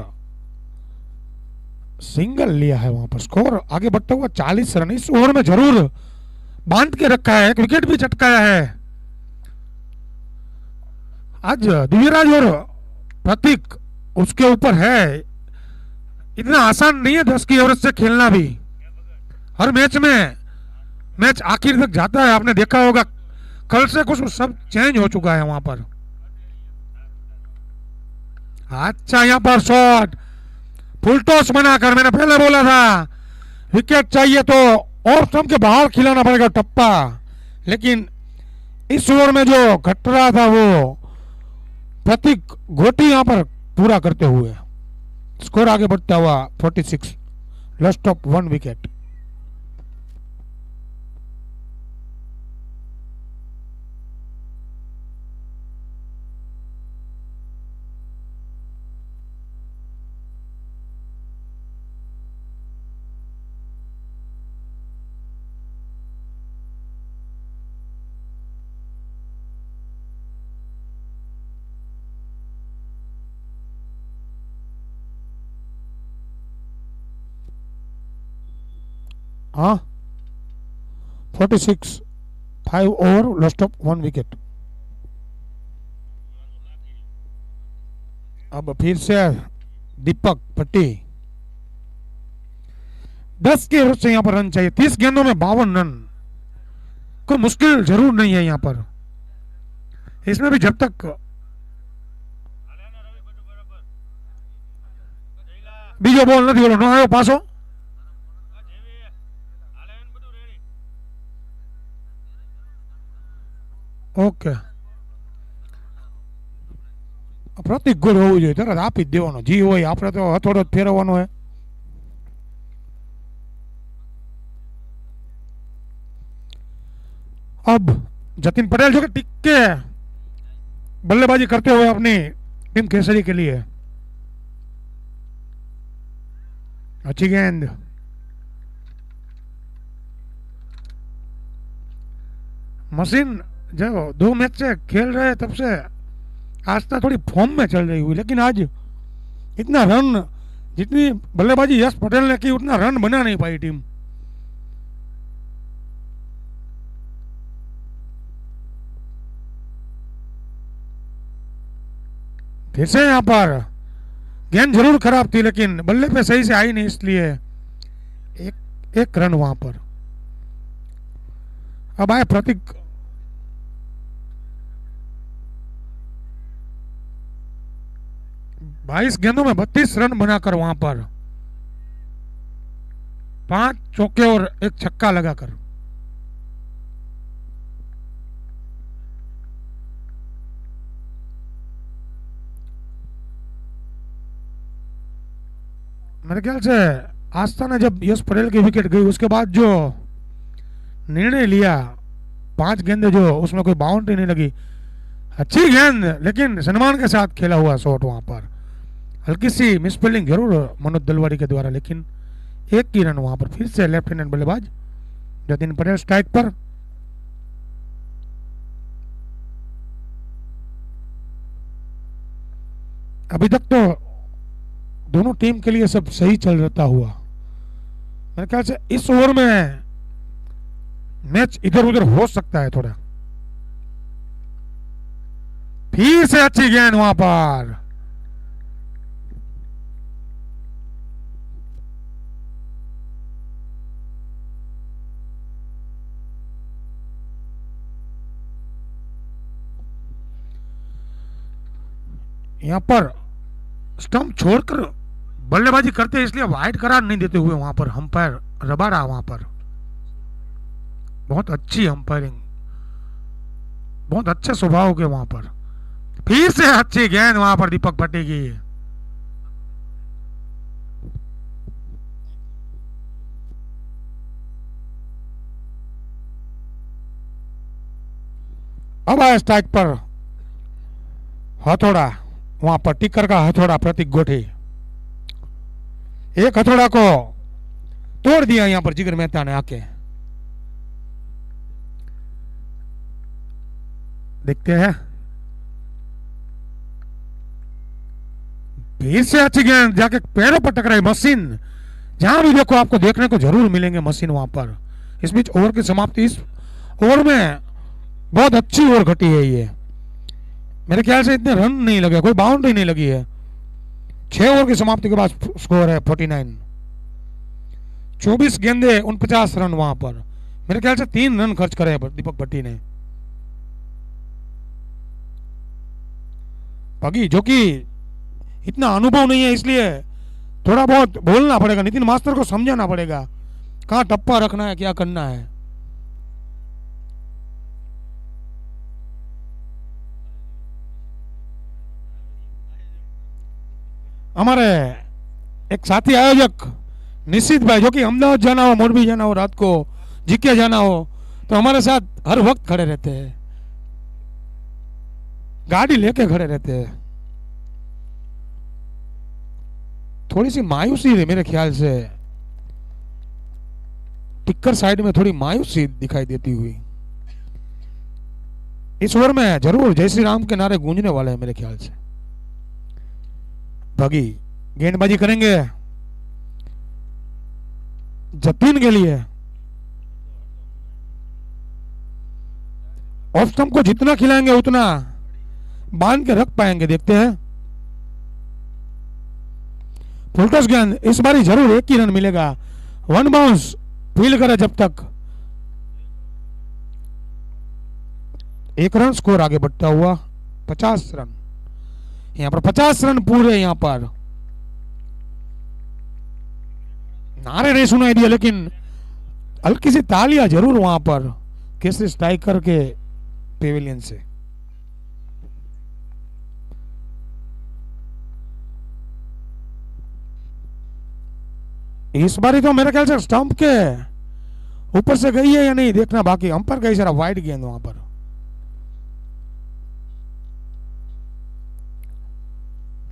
सिंगल लिया है वहां पर। स्कोर आगे बढ़ता हुआ 40 रन। इस ओवर में जरूर बांध के रखा है, एक विकेट भी चटकाया है। आज दिव्यराज और प्रतीक उसके ऊपर है। इतना आसान नहीं है 10 की एवरेज से खेलना भी। हर मैच में मैच आखिर तक जाता है। आपने देखा होगा कल से कुछ सब चेंज हो चुका है वहां पर। अच्छा यहां पर शॉट, फुल टॉस बनाकर, मैंने पहले बोला था विकेट चाहिए तो ऑफ स्टंप के बाहर खिलाना पड़ेगा टप्पा, लेकिन इस ओवर में जो घट रहा था वो प्रतीक गोटी यहां पर पूरा करते हुए स्कोर आगे बढ़ता हुआ 46, लॉस्ट ऑफ 1 विकेट। हाँ 46, 5 ओवर, लॉस्ट ऑफ 1 विकेट। अब फिर से दीपक भट्टी। 10 के एवरेज से यहाँ पर रन चाहिए। 30 गेंदों में 52 रन, कोई मुश्किल जरूर नहीं है यहाँ पर। इसमें भी जब तक बीजो बॉल नहीं बोलो नो आयो पासो। ओके प्रतीक ગોળ હોવું જોઈએ, તરત આપી જ દેવાનો, જી હોય આપણે તો હથોડો જ ફેરવવાનો है। अब जतिन पटेल जो कि टिक के बल्लेबाजी करते हुए अपनी टीम केसरी के लिए। अच्छी गेंद, मशीन जो 2 मैच से खेल रहे तब से आस्था थोड़ी फॉर्म में चल रही हुई, लेकिन आज इतना रन, जितनी बल्लेबाजी यश पटेल ने की उतना रन बना नहीं पाई टीम। फिर से यहाँ पर गेंद जरूर खराब थी लेकिन बल्ले पे सही से आई नहीं, इसलिए एक रन वहां पर। अब आए प्रतीक। बाईस गेंदों में 32 रन बनाकर वहां पर 5 चौके और 1 छक्का लगाकर। मेरे ख्याल से आस्था ने जब यश पटेल की विकेट गई उसके बाद जो निर्णय लिया, 5 गेंदे जो उसमें कोई बाउंड्री नहीं लगी, अच्छी गेंद लेकिन सम्मान के साथ खेला हुआ शॉट। वहां पर हल्की सी मिसफील्डिंग जरूर मनोज दलवाड़ी के द्वारा, लेकिन 1 की रन वहां पर। फिर से लेफ्ट हैंड बल्लेबाज जतिन पटेल स्ट्राइक पर। अभी तक तो दोनों टीम के लिए सब सही चल रहता हुआ, मेरे ख्याल से इस ओवर में मैच इधर उधर हो सकता है थोड़ा। फिर से अच्छी गेंद वहां पर, यहां पर स्टंप छोड़कर बल्लेबाजी करते इसलिए वाइड करार नहीं देते हुए वहां पर अंपायर रबाड़ा वहां पर। बहुत अच्छी अंपायरिंग, बहुत अच्छे स्वभाव के वहां पर। फिर से अच्छी गेंद वहां पर दीपक भट्टी की। अब आया स्ट्राइक पर हथौड़ा, वहां पर टिकर का हथौड़ा प्रतीक गोठी। एक हथौड़ा को तोड़ दिया यहां पर जिगर मेहता ने आके। देखते हैं फिर से अच्छी गेंद जाके पैरों पर टकराई, मशीन जहां भी देखो आपको देखने को जरूर मिलेंगे मशीन वहां पर। इस बीच ओवर की समाप्ति, इस ओवर में बहुत अच्छी ओवर घटी है ये। मेरे ख्याल से इतने रन नहीं लगे, कोई बाउंड्री नहीं लगी है। 6 ओवर की समाप्ति के बाद स्कोर है 49। 24 गेंदे 49 रन वहां पर। मेरे ख्याल से 3 रन खर्च करे दीपक भट्टी ने। पगी जो कि इतना अनुभव नहीं है, इसलिए थोड़ा बहुत बोलना पड़ेगा, नितिन मास्टर को समझाना पड़ेगा कहाँ टप्पा रखना है, क्या करना है। हमारे एक साथी आयोजक निश्चित भाई, जो कि अहमदाबाद जाना हो, मोरबी जाना हो, रात को जीके जाना हो, तो हमारे साथ हर वक्त खड़े रहते हैं, गाड़ी लेके खड़े रहते हैं। थोड़ी सी मायूसी है मेरे ख्याल से, टिक्कर साइड में थोड़ी मायूसी दिखाई देती हुई। इस ओवर में जरूर जय श्री राम के नारे गूंजने वाले हैं मेरे ख्याल से। भगी गेंदबाजी करेंगे जतीन के लिए। ऑफ स्टंप को जितना खिलाएंगे उतना बांध के रख पाएंगे, देखते हैं। फुलटॉस गेंद, इस बारी जरूर 1 ही रन मिलेगा। 1 बाउंस फील करे जब तक 1 रन, स्कोर आगे बढ़ता हुआ 50 रन। यहां पर 50 रन पूरे। यहां पर नारे नहीं सुनाई दिए, लेकिन हल्की सी तालियां जरूर वहां पर केसरी स्ट्राइकर के पेविलियन से। इस बारी तो मेरे ख्याल से स्टंप के ऊपर से गई है या नहीं देखना बाकी। अंपायर का इशारा, वाइड गेंद वहां पर।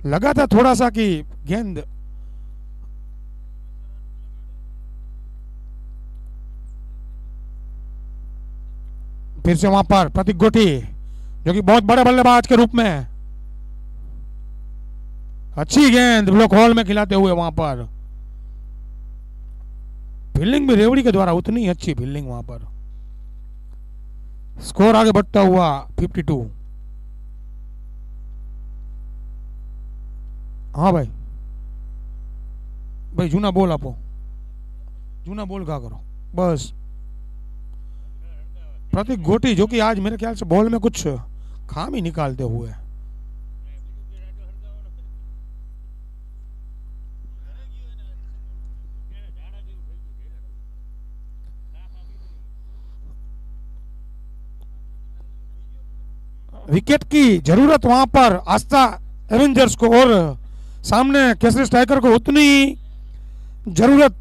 लगा था थोड़ा सा कि गेंद फिर से वहां पर प्रतीक गोटी, जो कि बहुत बड़े बल्लेबाज के रूप में, अच्छी गेंद ब्लॉक होल में खिलाते हुए वहां पर। फील्डिंग भी रेवड़ी के द्वारा उतनी अच्छी फील्डिंग वहां पर। स्कोर आगे बढ़ता हुआ 52। हाँ भाई, भाई जूना बोल आपो, जूना बोल का करो बस। प्रतीक गोटी, जो कि आज मेरे ख्याल से बॉल में कुछ खामी निकालते हुए, विकेट की जरूरत वहां पर आस्था एवेंजर्स को, और सामने केसरी स्ट्राइकर को उतनी जरूरत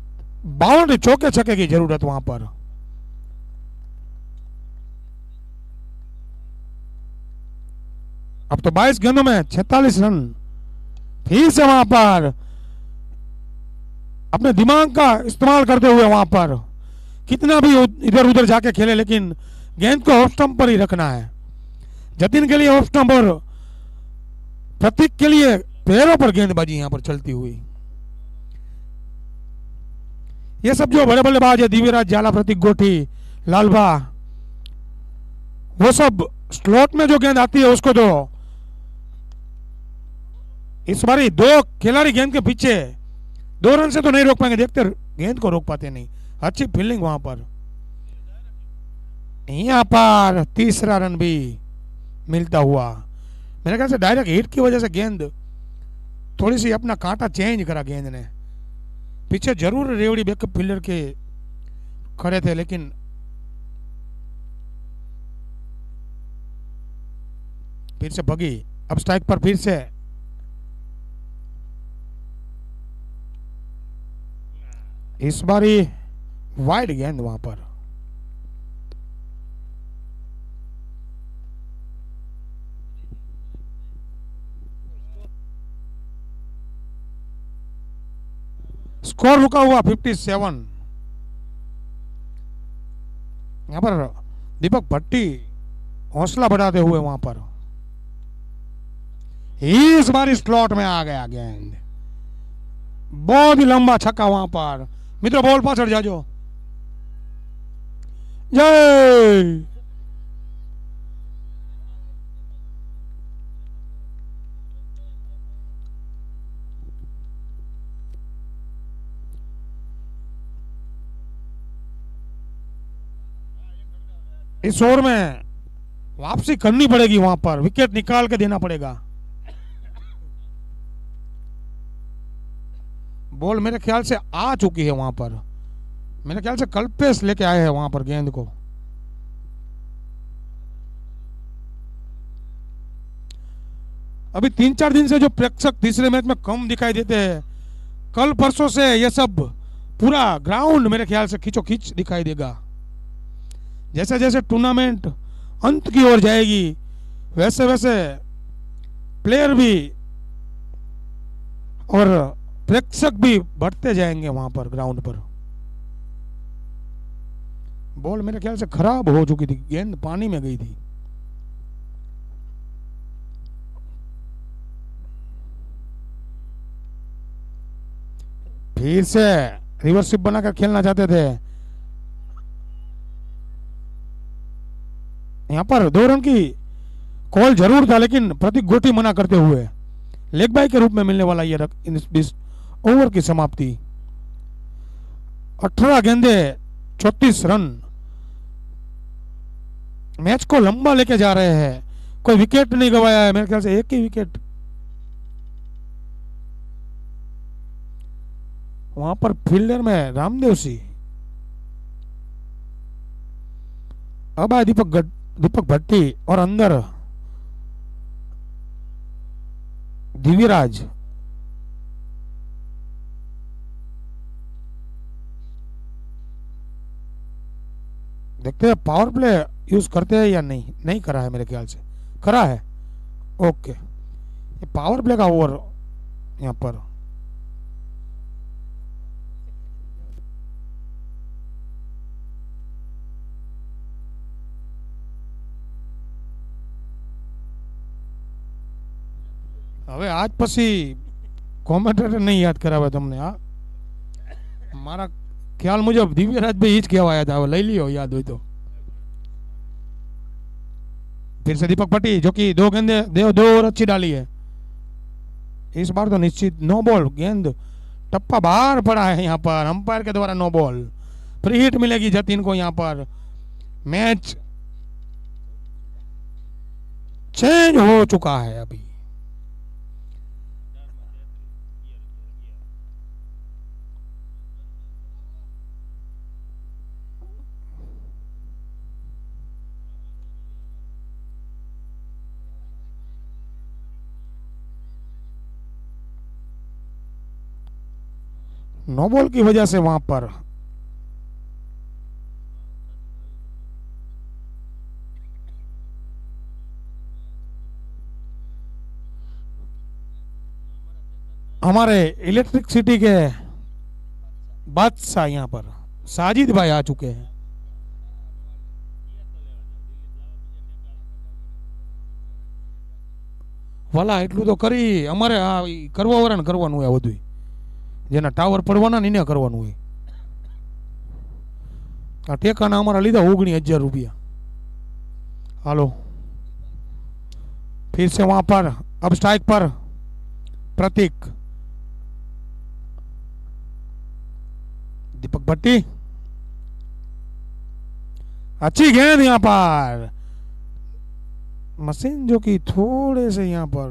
बाउंड्री चौके छक्के की जरूरत वहां पर। अब तो 22 गेंदों में 46 रन। फिर से वहां पर अपने दिमाग का इस्तेमाल करते हुए वहां पर, कितना भी इधर उधर जाके खेले लेकिन गेंद को ऑफ स्टंप पर ही रखना है। जतिन के लिए ऑफ स्टंप और प्रतीक के लिए पैरों पर गेंदबाजी यहां पर चलती हुई। ये सब जो बड़े बल्लेबाज है, दिव्यराज जाला, प्रतीक गोटी, लालबा, वो सब स्लॉट में जो गेंद आती है उसको तो इस बारी 2 खिलाड़ी गेंद के पीछे, 2 रन से तो नहीं रोक पाएंगे, देखते गेंद को रोक पाते नहीं। अच्छी फील्डिंग वहां पर। यहां पर तीसरा रन भी मिलता हुआ। मेरे ख्याल से डायरेक्ट हिट की वजह से गेंद थोड़ी सी अपना कांटा चेंज करा गेंद ने। पीछे जरूर रेवड़ी बैकअप फील्डर के खड़े थे, लेकिन फिर से भगी। अब स्ट्राइक पर फिर से इस बारी वाइड गेंद वहां पर। स्कोर रुका हुआ 57। यहां पर दीपक भट्टी हौसला बढ़ाते हुए वहां पर। इस बार स्लॉट में आ गया गेंद। बहुत ही लंबा छक्का वहां पर। मित्रों बॉल पाछड़ जाजो। जय। इस ओवर में वापसी करनी पड़ेगी, वहां पर विकेट निकाल के देना पड़ेगा। बॉल मेरे ख्याल से आ चुकी है वहां पर, मेरे ख्याल से कल्पेश लेके आए हैं वहां पर गेंद को। अभी 3-4 दिन से जो प्रेक्षक तीसरे मैच में कम दिखाई देते हैं, कल परसों से ये सब पूरा ग्राउंड मेरे ख्याल से खींचोखींच दिखाई देगा। जैसे जैसे टूर्नामेंट अंत की ओर जाएगी वैसे वैसे प्लेयर भी और प्रेक्षक भी बढ़ते जाएंगे वहां पर ग्राउंड पर। बॉल मेरे ख्याल से खराब हो चुकी थी, गेंद पानी में गई थी। फिर से रिवर्सिप बनाकर खेलना चाहते थे। यहां पर 2 रन की कॉल जरूर था, लेकिन प्रतीक गोटी मना करते हुए लेग बाय के रूप में मिलने वाला यह इस ओवर की समाप्ति। 18 गेंदे 34 रन, मैच को लंबा लेके जा रहे हैं। कोई विकेट नहीं गवाया है, मेरे ख्याल से एक ही विकेट। वहां पर फील्डर में रामदेव सिंह, अब आए दीपक भट्टी और अंदर दिव्यराज। देखते हैं पावर प्ले यूज करते हैं या नहीं। नहीं करा है मेरे ख्याल से, करा है। ओके, ये पावर प्ले का ओवर यहां पर। હવે આજ પછી કોમેન્ટેટર નહીં યાદ કરાવે તમને। હા, મારા ખ્યાલ મુજબ દિવ્યરાજ ભાઈ જ કહેવાયા था। લઈ लियो याद हो तो। फिर से दीपक भट्टी जो कि 2 गेंदे 2 ओवर अच्छी डाली है। इस बार तो निश्चित नो बॉल, गेंद टप्पा बाहर पड़ा है यहाँ पर, अंपायर के द्वारा नो बॉल। फ्री हिट मिलेगी जतिन को। यहाँ पर मैच चेंज हो चुका है अभी। नो बॉल की वजह से वहां पर हमारे इलेक्ट्रिसिटी के बादशाह यहां पर साजिद भाई आ चुके हैं। वाला એટલું તો કરી અમારે આ કરવાવાળાને કરવાનું હોય બધું, જેના ટાવર પડવાના ને એને કરવાનું હોય। આ ટેકાના અમારા લીધા 19,000 रुपया। હાલો, फिर से वहां पर अब स्ट्राइक पर प्रतीक। दीपक भट्टी, अच्छी गेंद यहां पर। मशीन जो कि थोड़े से यहां पर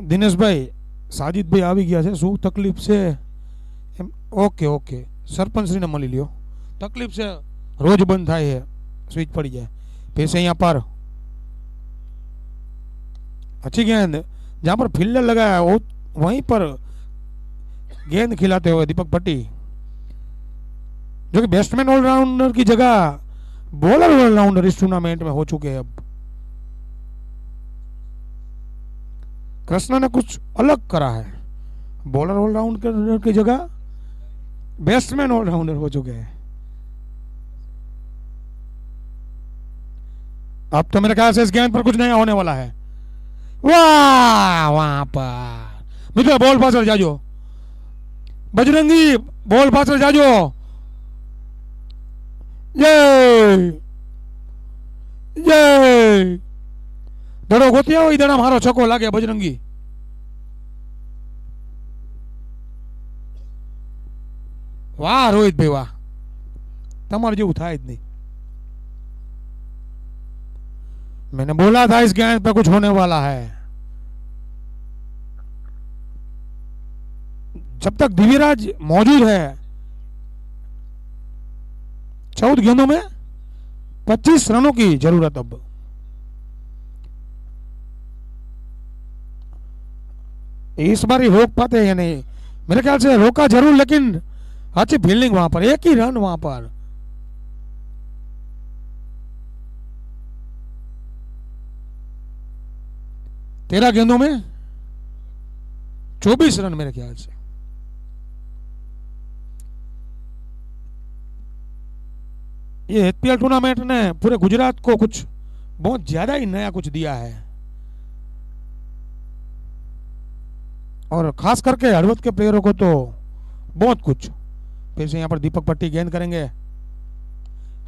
दिनेश भाई साजिद भाई આવી ગયા છે। શું તકલીફ છે? ઓકે ઓકે, સરપંચશ્રીને મળી લ્યો। તકલીફ છે, રોજ બંધ થાય છે, સ્વિચ પડી જાય। फिर से यहाँ पर अच्छी गेंद, जहां पर फील्डर लगाया वहीं पर गेंद खिलाते हुए दीपक भट्टी, जो कि बैट्समैन ऑलराउंडर की जगह बॉलर ऑलराउंडर इस टूर्नामेंट में हो चुके हैं। अब कृष्णा ने कुछ अलग करा है, बॉलर ऑलराउंडर की जगह बैट्समैन ऑलराउंडर हो चुके हैं। अब तो मेरे ख्याल से इस गेंद पर कुछ नया होने वाला है। वाह, वहां पर मित्र बॉल पास जाजो, बजरंगी बॉल पास जाजो। ये दड़ो गोतिया हो, दड़ा मारो छक्को लागे बजरंगी। वाह रोहित भाई वाह, તમારે જેવું થાય જ नहीं। मैंने बोला था इस गेंद पे कुछ होने वाला है। जब तक दिव्यराज मौजूद है 14 गेंदों में 25 रनों की जरूरत। अब इस बार ही रोक पाते हैं या नहीं, मेरे ख्याल से रोका जरूर, लेकिन अच्छी फील्डिंग वहां पर, एक ही रन वहां पर। तेरह गेंदों में 24 रन मेरे ख्याल से। ये एचपीएल टूर्नामेंट ने पूरे गुजरात को कुछ बहुत ज्यादा ही नया कुछ दिया है, और खास करके हड़वद के प्लेयरों को तो बहुत कुछ। फिर से यहाँ पर दीपक पट्टी गेंद करेंगे,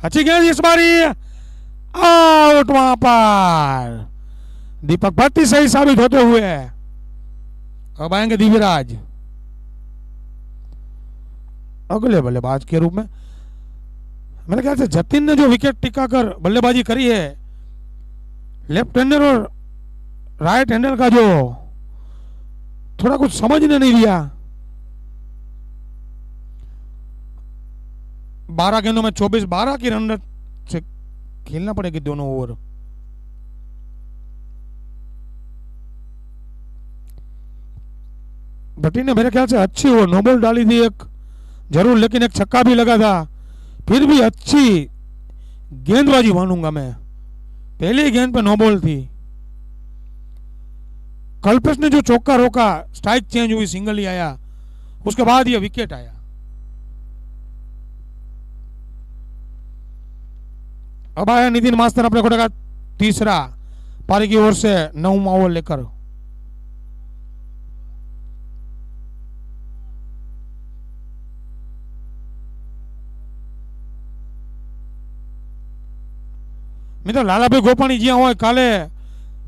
अच्छी गेंद इस बारी, आउट वहां पर। दीपक भट्टी सही साबित होते हुए अब आएंगे दिव्यराज अगले बल्लेबाज के रूप में। मेरे ख्याल से जतिन ने जो विकेट टिकाकर बल्लेबाजी करी है, लेफ्ट हैंडर और राइट हैंडर का जो थोड़ा कुछ समझने नहीं दिया। 12 गेंदों में 24, 12 की रन रेट से खेलना पड़ेगी दोनों ओवर। भट्टी ने मेरे ख्याल से अच्छी ओवर, नो बॉल डाली थी एक जरूर, लेकिन एक छक्का भी लगा था। फिर भी अच्छी गेंदबाजी मानूंगा मैं, पहली गेंद पे नो बॉल थी। कल्पेश ने जो चौका रोका, स्ट्राइक चेंज हुई, सिंगल ही आया, उसके बाद ये विकेट आया। अब आया नितिन मास्टर अपने कोटे का तीसरा, पारी की ओर से 9वां ओवर लेकर। मित्र लालाभाई गोपाणी ज्યાં હોય કાલે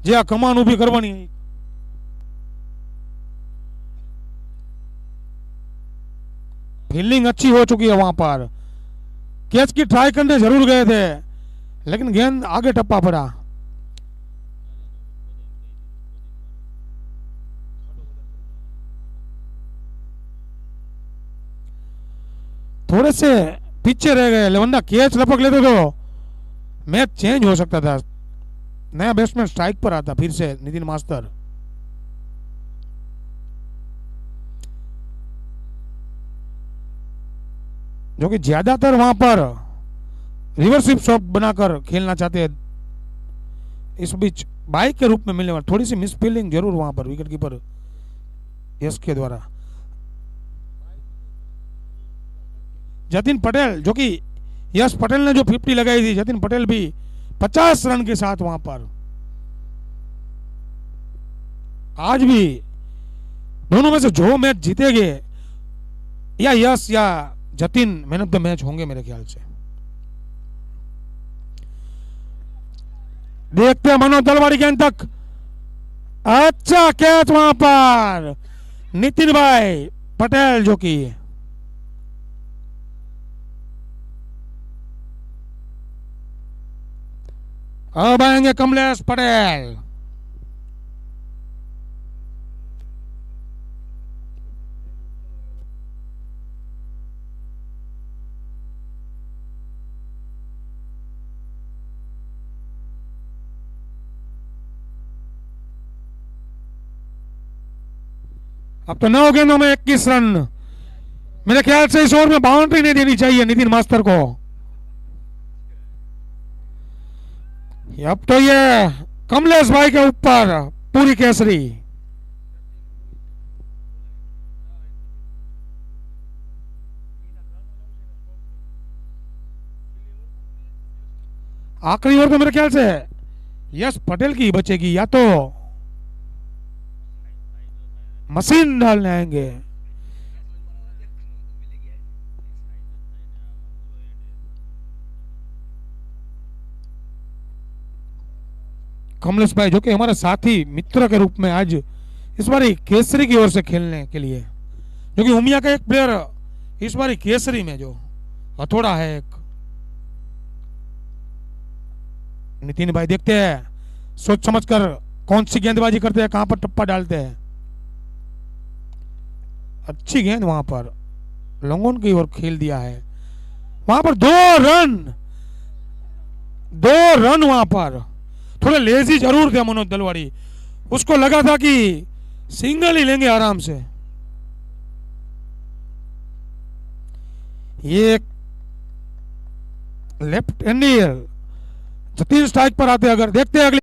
જે આ કમાન ઊભી કરવાની, फील्डिंग अच्छी हो चुकी है वहां पर। कैच की ट्राई करने जरूर गए थे, लेकिन गेंद आगे टप्पा पड़ा। थोड़े से पीछे रह गए, वरना कैच लपक लेते तो मैच चेंज हो सकता था। नया बैट्समैन स्ट्राइक पर आता, फिर से नितिन मास्टर। जो कि ज्यादातर वहां पर रिवर्सिप शॉट बनाकर खेलना चाहते हैं। इस बीच बाइक के रूप में मिलने वाला थोड़ी सी मिस फील्डिंग जरूर वहां पर विकेट कीपर यश के द्वारा। जतिन पटेल, जो कि यश पटेल ने जो 50 लगाई थी, जतिन पटेल भी 50 रन के साथ वहां पर। आज भी दोनों में से जो मैच जीतेंगे, या यश या Jatin man of the match होंगे मेरे ख्याल से। देखते हैं मनोज तलवाड़ी गेंद तक, अच्छा कैच वहां पर नितिन भाई पटेल, जो कि अब आएंगे कमलेश पटेल। अब तो 9 गेंदों में 21 रन। मेरे ख्याल से इस ओवर में बाउंड्री नहीं देनी चाहिए नितिन मास्टर को। अब तो ये कमलेश भाई के ऊपर पूरी केसरी। आखिरी ओवर में मेरे ख्याल से यश पटेल की बचेगी या तो मशीन डालने आएंगे। कमलेश भाई जो कि हमारे साथी मित्र के रूप में आज इस बार केसरी की ओर से खेलने के लिए, जो कि उमिया का एक प्लेयर इस बार केसरी में जो हथौड़ा है एक। नितिन भाई देखते हैं सोच समझकर कौन सी गेंदबाजी करते हैं, कहां पर टप्पा डालते हैं। अच्छी गेंद वहां पर लॉन्गॉन की ओर खेल दिया है, वहां पर 2 रन वहां पर। थोड़े लेजी जरूर थे मनोज दलवाड़ी, उसको लगा था कि सिंगल ही लेंगे आराम से। ये लेफ्ट हैंडर जतीन स्ट्राइक पर आते, अगर देखते हैं अगली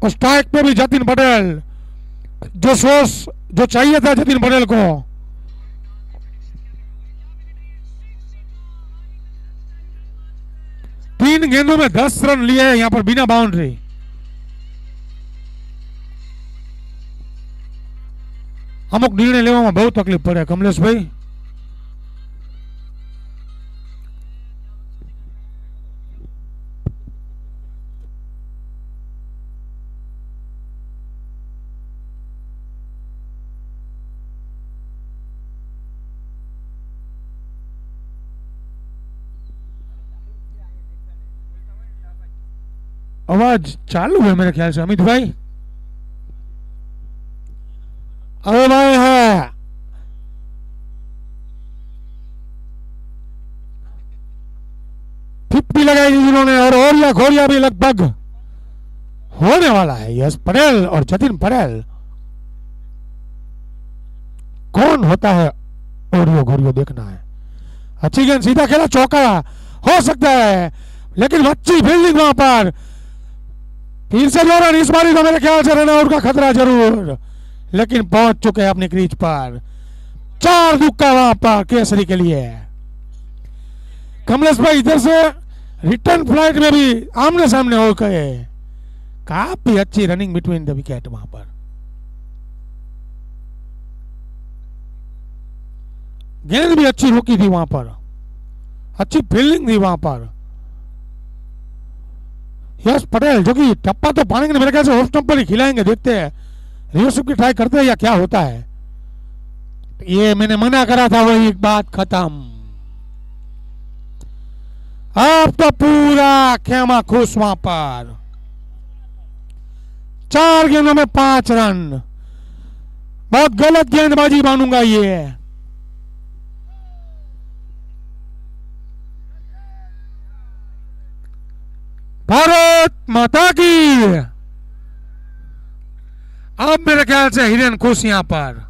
स्ट्राइक पे भी जतिन पटेल, जो सोर्स जो चाहिए था जतिन पटेल को। तीन गेंदों में 10 रन लिए यहां पर बिना बाउंड्री। अमुक निर्णय लेવામાં બહુ તકલીફ પડે કમલેશ ભાઈ। आवाज चालू है मेरे ख्याल से अमित भाई। अरे भाई है फिफ्टी लगाई थी जिन्होंने, और ओरिया खोरिया भी लगभग होने वाला है। यश पटेल और जतिन पटेल, कौन होता है ओरियो घोरियो देखना है। अच्छी गेंद, सीधा खेला, चौका हो सकता है, लेकिन अच्छी फील्डिंग वहां पर। फिर से दौरान इस बारी तो मेरे ख्याल से रन आउट का खतरा जरूर, लेकिन पहुंच चुके हैं अपनी क्रीज पर। 4 दुक्का वहां पर केसरी के लिए। कमलेश भाई इधर से रिटर्न फ्लाइट में भी आमने सामने हो गए। काफी अच्छी रनिंग बिटवीन द विकेट वहां पर। गेंद भी अच्छी रोकी थी वहां पर, अच्छी फील्डिंग थी वहां पर। यश पटेल जो कि टप्पा तो पाएंगे मेरे ख्याल से ऑफ स्टंप पर ही खिलाएंगे, देखते हैं रिवर्सअप की ट्राई करते हैं या क्या होता है। ये मैंने मना करा था, वही बात खत्म। अब तो पूरा खेमा खुश वहां पर। 4 गेंदों में 5 रन। बहुत गलत गेंदबाजी मानूंगा ये। भारत माता की। अब मेरे ख्याल से हिरेन खुश यहां पर।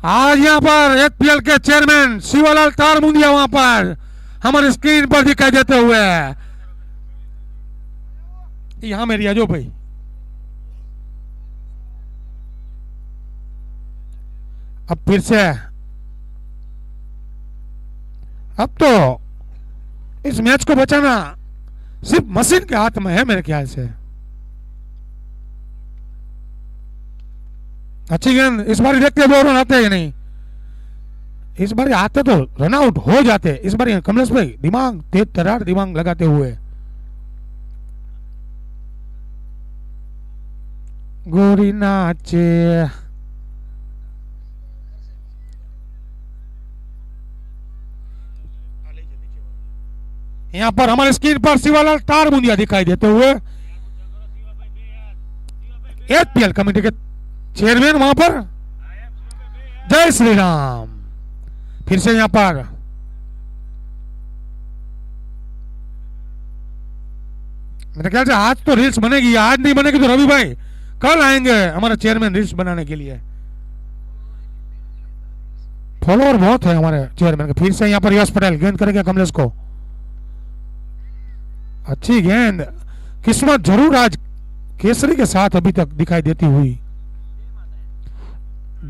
आज यहां पर एचपीएल के चेयरमैन शिवलाल तारमुंडिया वहां पर हमारे स्क्रीन पर दिखाई देते हुए। यहां मेरी अजो भाई, अब फिर से अब तो इस मैच को बचाना सिर्फ मशीन के हाथ में है मेरे ख्याल से। अच्छी गेंद इस बार देखते हैं 2 रन आते हैं नहीं। इस बार आते तो रन आउट हो जाते। इस बार कमलेश भाई दिमाग तेज तरार दिमाग लगाते हुए। गोरी नाचे। यहां पर हमारे स्क्रीन पर शिवालाल तारमुंडिया दिखाई देते हुए, एचपीएल कमेटी के चेयरमैन वहां पर। जय श्री राम। फिर से यहां पर मेरे ख्याल से आज तो रील्स बनेगी। आज नहीं बनेगी तो रवि भाई कल आएंगे हमारा चेयरमैन रील्स बनाने के लिए। फॉलोअर बहुत है हमारे चेयरमैन के। फिर से यहां पर यश पटेल गेंद करेंगे कमलेश को। अच्छी गेंद। किस्मत जरूर आज केसरी के साथ अभी तक दिखाई देती हुई।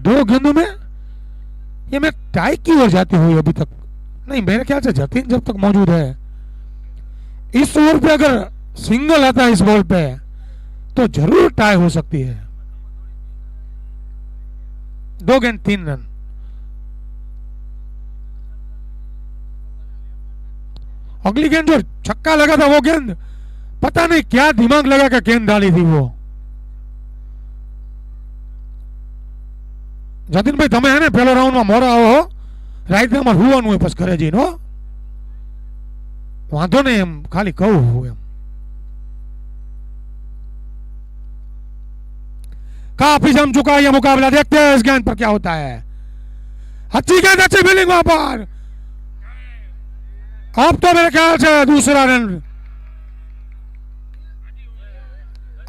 2 गेंदों में ये मैं टाई की ओर जाती हुई अभी तक नहीं। मेरे ख्याल से जतीन जब तक मौजूद है, इस ओवर पे अगर सिंगल आता है इस बॉल पे तो जरूर टाई हो सकती है। 2 गेंद 3 रन। अगली गेंद जो छक्का लगा था वो गेंद पता नहीं क्या दिमाग लगा कर गेंद डाली थी वो। जतिन भाई તમે है पहलो राउंड में मोरा आओ राइट में हुआ बस करे जी नो वांधो नहीं एम खाली कहूं एम। काफी जम चुका है यह मुकाबला, देखते हैं इस गेंद पर क्या होता है। अच्छी गेंद, अच्छी फील्डिंग वहां पर। अब तो मेरे ख्याल से दूसरा रन।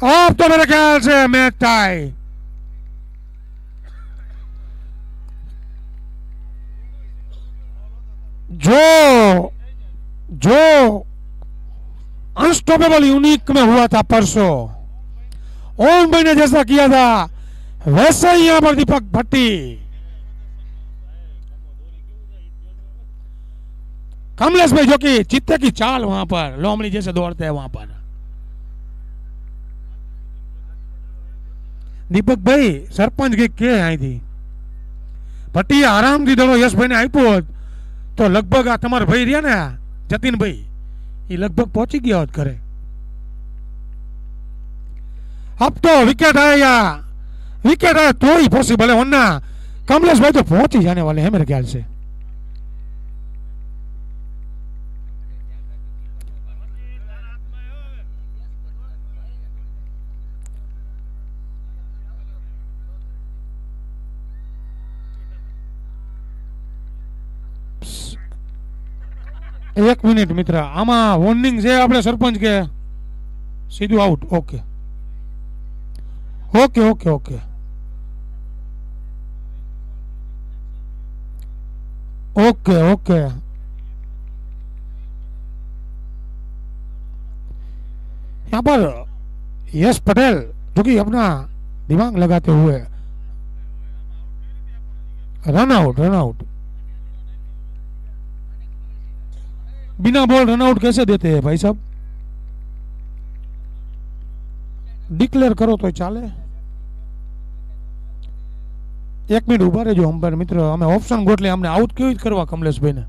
अब तो मेरे ख्याल से मैच टाई। जो अनस्टॉपेबल यूनिक में हुआ था परसों, ओम भाई ने जैसा किया था वैसा ही यहां पर दीपक भट्टी। कमलेश भाई जो कि चित्ते की चाल वहां पर लोमड़ी जैसे दौड़ते हैं वहां पर। दीपक भाई सरपंच के आई थी भट्टी आराम थी दड़ो यश भाई ने आप्यो तो लगभग आ तमार भाई रहा ने जतीन भाई ये लगभग पहुंची गया होत घरे। अब तो विकेट आया तो ही पॉसिबल है, वरना कमलेश भाई तो पहुंच ही जाने वाले हैं मेरे ख्याल से। एक मिनिट मित्र, आमा वॉर्निंग है अपने सरपंच के सीधू out. Okay okay okay okay okay okay, यहाँ पर यश पटेल जो कि अपना दिमाग लगाते हुए रन आउट बिना बॉल रन आउट कैसे देते हैं भाई साहब? डिक्लेयर करो तो चाले। 1 मिनिट उभा રહેજો अंपायर मित्र, અમે ઓપ્શન ગોઠલે અમને આઉટ કેવી રીતે કરવા કમલેશભાઈ ને?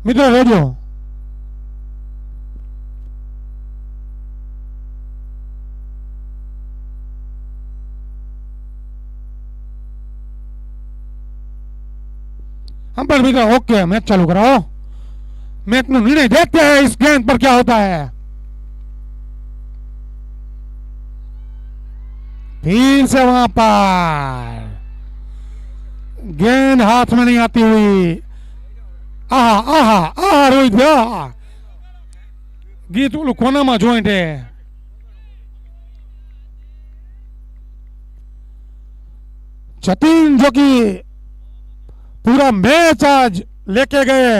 મિત્રો રહેજો. अंपायर मित्र ओके, मैच चालू कराओ. मैच में निर्णय देखते हैं इस गेंद पर क्या होता है. फिर से वहां पर गेंद हाथ में नहीं आती हुई. आहा आहा आहा रोहित भैया, गीत ओलू कोना में जॉइंट है. जतिन जो कि पूरा मैच आज लेके गए.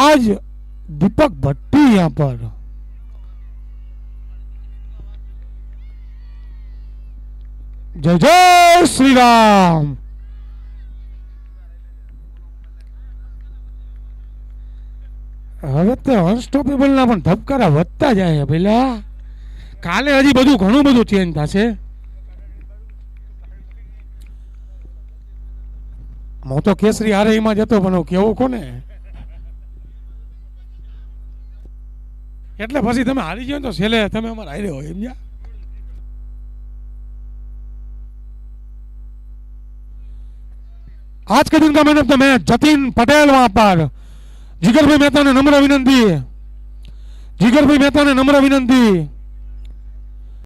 आज दीपक भट्टी यहां पर जय जय श्री राम. હવે તો અનસ્ટોપેબલ ના પણ ધબકારા વધતા જાય પેલા. કાલે હજી બધું ઘણું બધું ચેન્જ થશે. હું તો કેસરી હારે એમાં જતો પણ કેવો કોને, એટલે પછી તમે હારી ગયો તો છેલ્લે તમે અમારે હારે હોય એમ. आज के दिन का man of the match Jatin Patel. वहां पर जिगर भाई मेहता ने नम्र विनंती, जिगर भाई मेहता ने नम्र विनंती